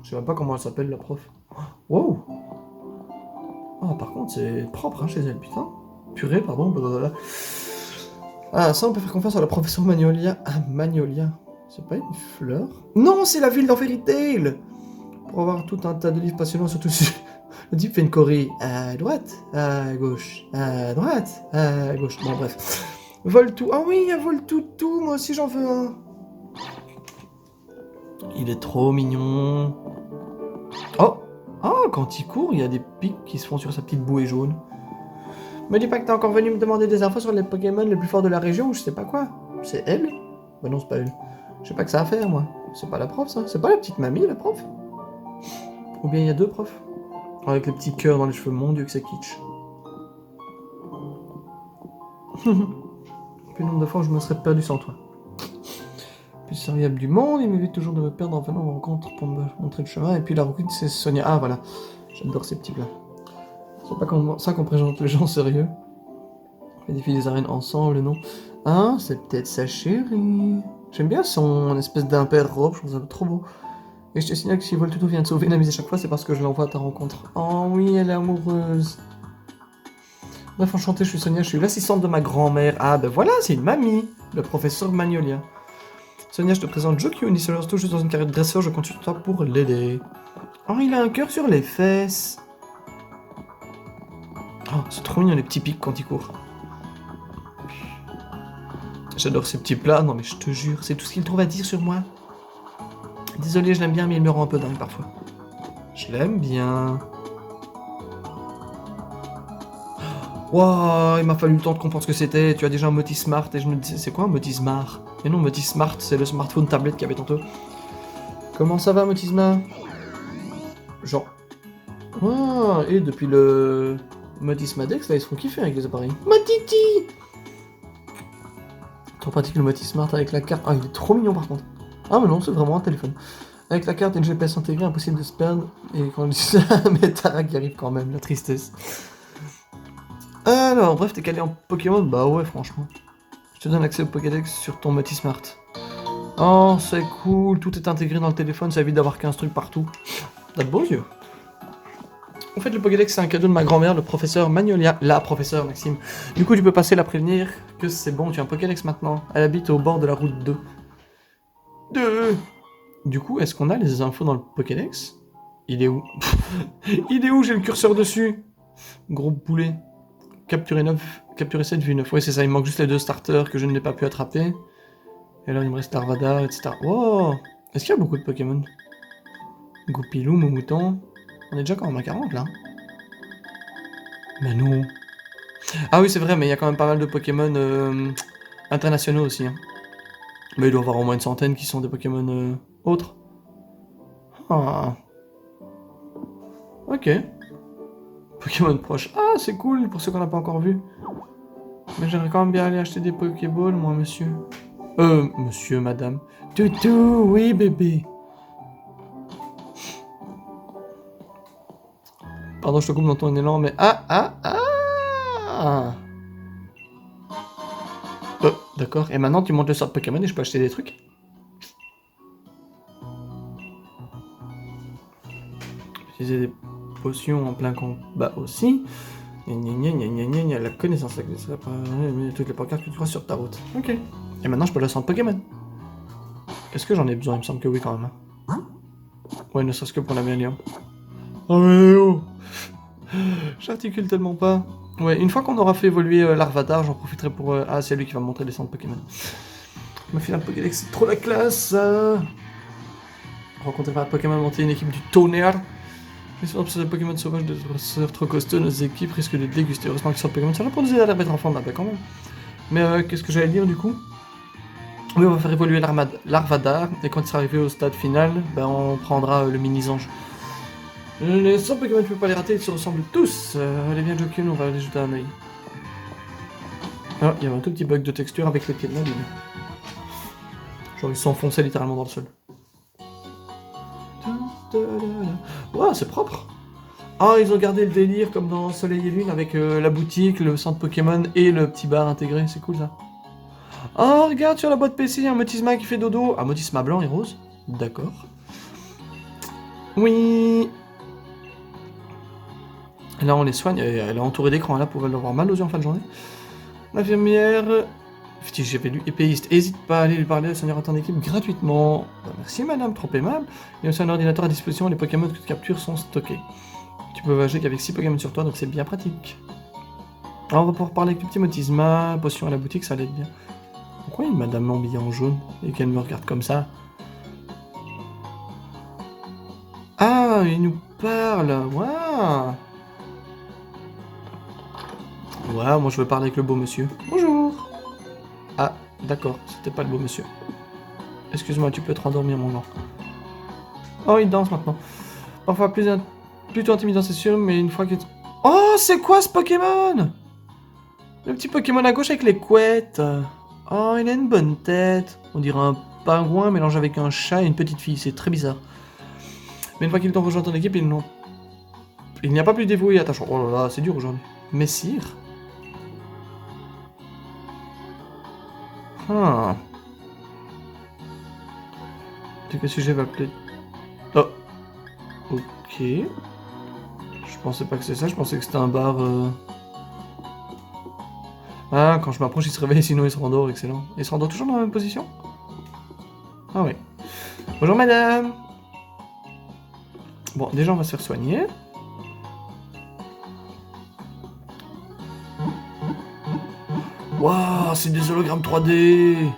Je sais même pas comment elle s'appelle, la prof. Wow. Ah, par contre, c'est propre, hein, chez elle, putain. Purée, pardon, blablabla. Ah, ça, on peut faire confiance à la professeure Magnolia. Ah, Magnolia. C'est pas une fleur? Non, c'est la ville dans Fairy Tail! Pour avoir tout un tas de livres passionnants sur tout ce... Le type fait une choré à droite, à gauche, à droite, à gauche. Bon, bref. Voltou. Ah oui, il y a Voltoutou. Moi aussi, j'en veux un. Il est trop mignon. Oh! Oh, quand il court, il y a des pics qui se font sur sa petite bouée jaune. Me dis pas que t'es encore venu me demander des infos sur les Pokémon les plus forts de la région ou je sais pas quoi. C'est elle? Bah non, c'est pas elle. Je sais pas que ça à faire, moi. C'est pas la prof, ça. C'est pas la petite mamie, la prof? Ou bien il y a deux profs? Avec les petits cœurs dans les cheveux, mon dieu que c'est kitsch. Puis le nombre de fois où je me serais perdu sans toi. Plus serviable du monde, il m'évite toujours de me perdre en venant en rencontre pour me montrer le chemin. Et puis la route, c'est Sonia. Ah voilà, j'adore ces petits plats. C'est pas comme ça qu'on présente les gens sérieux. On fait des filles des arènes ensemble, non? Hein, c'est peut-être sa chérie. J'aime bien son espèce d'impère robe, je trouve ça trop beau. Et je te signale que si Voltoutou vient de sauver Namise à chaque fois, c'est parce que je l'envoie à ta rencontre. Oh oui, elle est amoureuse. Bref, enchanté, je suis Sonia, je suis l'assistante de ma grand-mère. Ah ben voilà, c'est une mamie, le professeur Magnolia. Sonia, je te présente Jokyo, une lycéenne tout juste dans une carrière de dresseur, je compte sur toi pour l'aider. Oh, il a un cœur sur les fesses. Oh, c'est trop mignon les petits pics quand il court. J'adore ces petits plats, non mais je te jure, c'est tout ce qu'il trouve à dire sur moi. Désolé, je l'aime bien, mais il me rend un peu dingue parfois. Je l'aime bien. Waouh, il m'a fallu le temps de comprendre ce que c'était. Tu as déjà un Moti Smart et je me disais, c'est quoi un Moti Smart? Mais non, Moti Smart, c'est le smartphone tablette qu'il y avait tantôt. Comment ça va, Moti Smart? Genre. Ah, et depuis le Moti Smadex, là, ils se font kiffer avec les appareils. Motiti! Trop pratique le Moti Smart avec la carte. Ah, il est trop mignon par contre. Ah, mais non, c'est vraiment un téléphone. Avec la carte et le GPS intégré, impossible de se perdre. Et quand je dis ça, mais Tarak y arrive quand même, la tristesse. Alors, bref, t'es calé en Pokémon? Bah ouais, franchement. Je te donne accès au Pokédex sur ton Moti Smart. Oh, c'est cool, tout est intégré dans le téléphone, ça évite d'avoir 15 trucs partout. T'as de beaux yeux. En fait, le Pokédex, c'est un cadeau de ma grand-mère, le professeur Magnolia. La professeure, Maxime. Du coup, tu peux passer la prévenir que c'est bon, tu as un Pokédex maintenant. Elle habite au bord de la route 2. Du coup, est-ce qu'on a les infos dans le Pokédex? Il est où? Il est où? J'ai le curseur dessus. Gros poulet. Capturer 9, capturer 7, vu 9. Ouais, c'est ça, il me manque juste les deux starters que je n'ai pas pu attraper. Et alors, il me reste Larvada, etc. Wow! Est-ce qu'il y a beaucoup de Pokémon? Goupilou, Momouton. On est déjà quand même à 40 là. Mais non. Ah oui, c'est vrai, mais il y a quand même pas mal de Pokémon internationaux aussi. Hein. Mais il doit y avoir au moins une centaine qui sont des Pokémon autres. Ah. Ok. Pokémon proche. Ah, c'est cool pour ceux qu'on n'a pas encore vu. Mais j'aimerais quand même bien aller acheter des Pokéballs, moi, monsieur. Monsieur, madame. Toutou, oui, bébé. Pardon, je te coupe dans ton élan, mais... D'accord. Et maintenant, tu montes le sort de Pokémon et je peux acheter des trucs? Utiliser des potions en plein combat aussi. Gna, la connaissance, toutes les pancartes que tu vois sur ta route. Ok. Et maintenant, je peux le centre Pokémon. Est-ce que j'en ai besoin? Il me semble que oui, quand même. Ouais, ne serait-ce que pour la meilleure. Oh, mais oh! J'articule tellement pas. Ouais, une fois qu'on aura fait évoluer Larvadar, j'en profiterai pour... Ah, c'est lui qui va me montrer les centres Pokémon. Ma finale Pokédex, c'est trop la classe! Rencontrer par Pokémon, monter une équipe du tonnerre. Mais sinon, sur les Pokémon sauvages de trop costauds, nos équipes risquent de déguster. Heureusement que sur Pokémon, ça va pour nous aider à mettre enfant, bah quand même. Mais qu'est-ce que j'allais dire du coup? Oui, on va faire évoluer Larvadar, et quand il sera arrivé au stade final, ben on prendra le mini-ange. Les 100 Pokémon, tu peux pas les rater, ils se ressemblent tous. Allez, viens, Jokun, on va aller jeter un oeil. Ah, il y avait un tout petit bug de texture avec les pieds de Nadine. Genre, ils s'enfonçaient littéralement dans le sol. Wow, c'est propre. Ah, ils ont gardé le délire comme dans Soleil et Lune avec la boutique, le centre Pokémon et le petit bar intégré, c'est cool ça. Oh, regarde sur la boîte PC, un Motisma qui fait dodo. Un Motisma blanc et rose. D'accord. Oui. Et là, on les soigne. Elle est entourée d'écrans là pour avoir mal aux yeux en fin de journée. L'infirmière. J'avais lu épéiste. Hésite pas à aller lui parler, Seigneur en équipe gratuitement. Bah, merci madame, trop aimable. Il y a aussi un ordinateur à disposition et les Pokémon que tu captures sont stockés. Tu peux voyager qu'avec 6 Pokémon sur toi, donc c'est bien pratique. Alors on va pouvoir parler avec le petit Motisma, potion à la boutique, ça allait être bien. Pourquoi il y a une madame habillée en jaune et qu'elle me regarde comme ça? Ah, il nous parle. Waouh. Ouais, moi je veux parler avec le beau monsieur. Bonjour. Ah, d'accord, c'était pas le beau monsieur. Excuse-moi, tu peux te rendormir, mon genre. Oh, il danse maintenant. Parfois plutôt intimidant, c'est sûr, mais une fois que... Oh, c'est quoi ce Pokémon? Le petit Pokémon à gauche avec les couettes. Oh, il a une bonne tête. On dirait un pingouin mélangé avec un chat et une petite fille, c'est très bizarre. Mais une fois qu'ils t'ont rejoint ton équipe, il n'y a pas plus dévoué et attachant. Oh là là, c'est dur aujourd'hui. Messire. Ah. Quel sujet va plaire? Oh. Ok. Je pensais pas que c'est ça, je pensais que c'était un bar... Ah, quand je m'approche, il se réveille, sinon il se rendort, excellent. Il se rendort toujours dans la même position? Ah oui. Bonjour madame. Bon, déjà on va se faire soigner. Waouh, c'est des hologrammes 3D.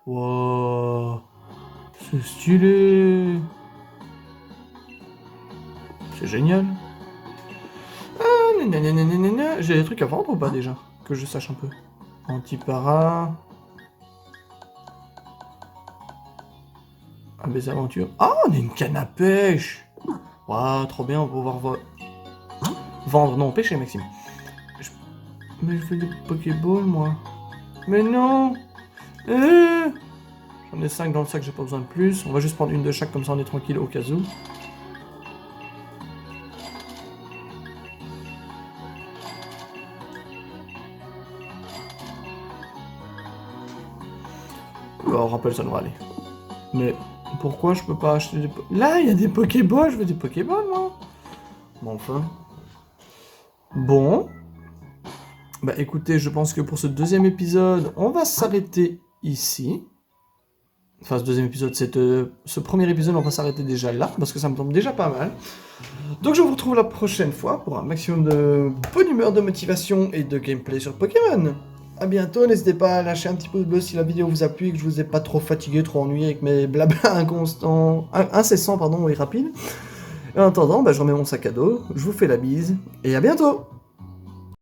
Waouh, c'est stylé. C'est génial. Ah, nanana. J'ai des trucs à vendre ou pas déjà? Que je sache un peu. Antipara. Ah, mes aventures. Ah, on a une canne à pêche. Waouh, trop bien, on va pouvoir vendre. Non, pêcher, Maxime. Mais je fais des Pokéballs, moi. Mais non. J'en ai 5 dans le sac, j'ai pas besoin de plus. On va juste prendre une de chaque, comme ça on est tranquille au cas où. On rappelle, ça devrait aller. Mais pourquoi je peux pas acheter des... Là, il y a des Pokéballs, je veux des Pokéballs, moi. Bon, enfin. Bon. Bah écoutez, je pense que pour ce deuxième épisode, on va s'arrêter ici. Enfin, ce deuxième épisode, ce premier épisode, on va s'arrêter déjà là, parce que ça me tombe déjà pas mal. Donc je vous retrouve la prochaine fois pour un maximum de bonne humeur, de motivation et de gameplay sur Pokémon. A bientôt, n'hésitez pas à lâcher un petit pouce bleu si la vidéo vous a plu et que je vous ai pas trop fatigué, trop ennuyé avec mes blabla incessants et rapides. Et en attendant, bah, je remets mon sac à dos, je vous fais la bise, et à bientôt!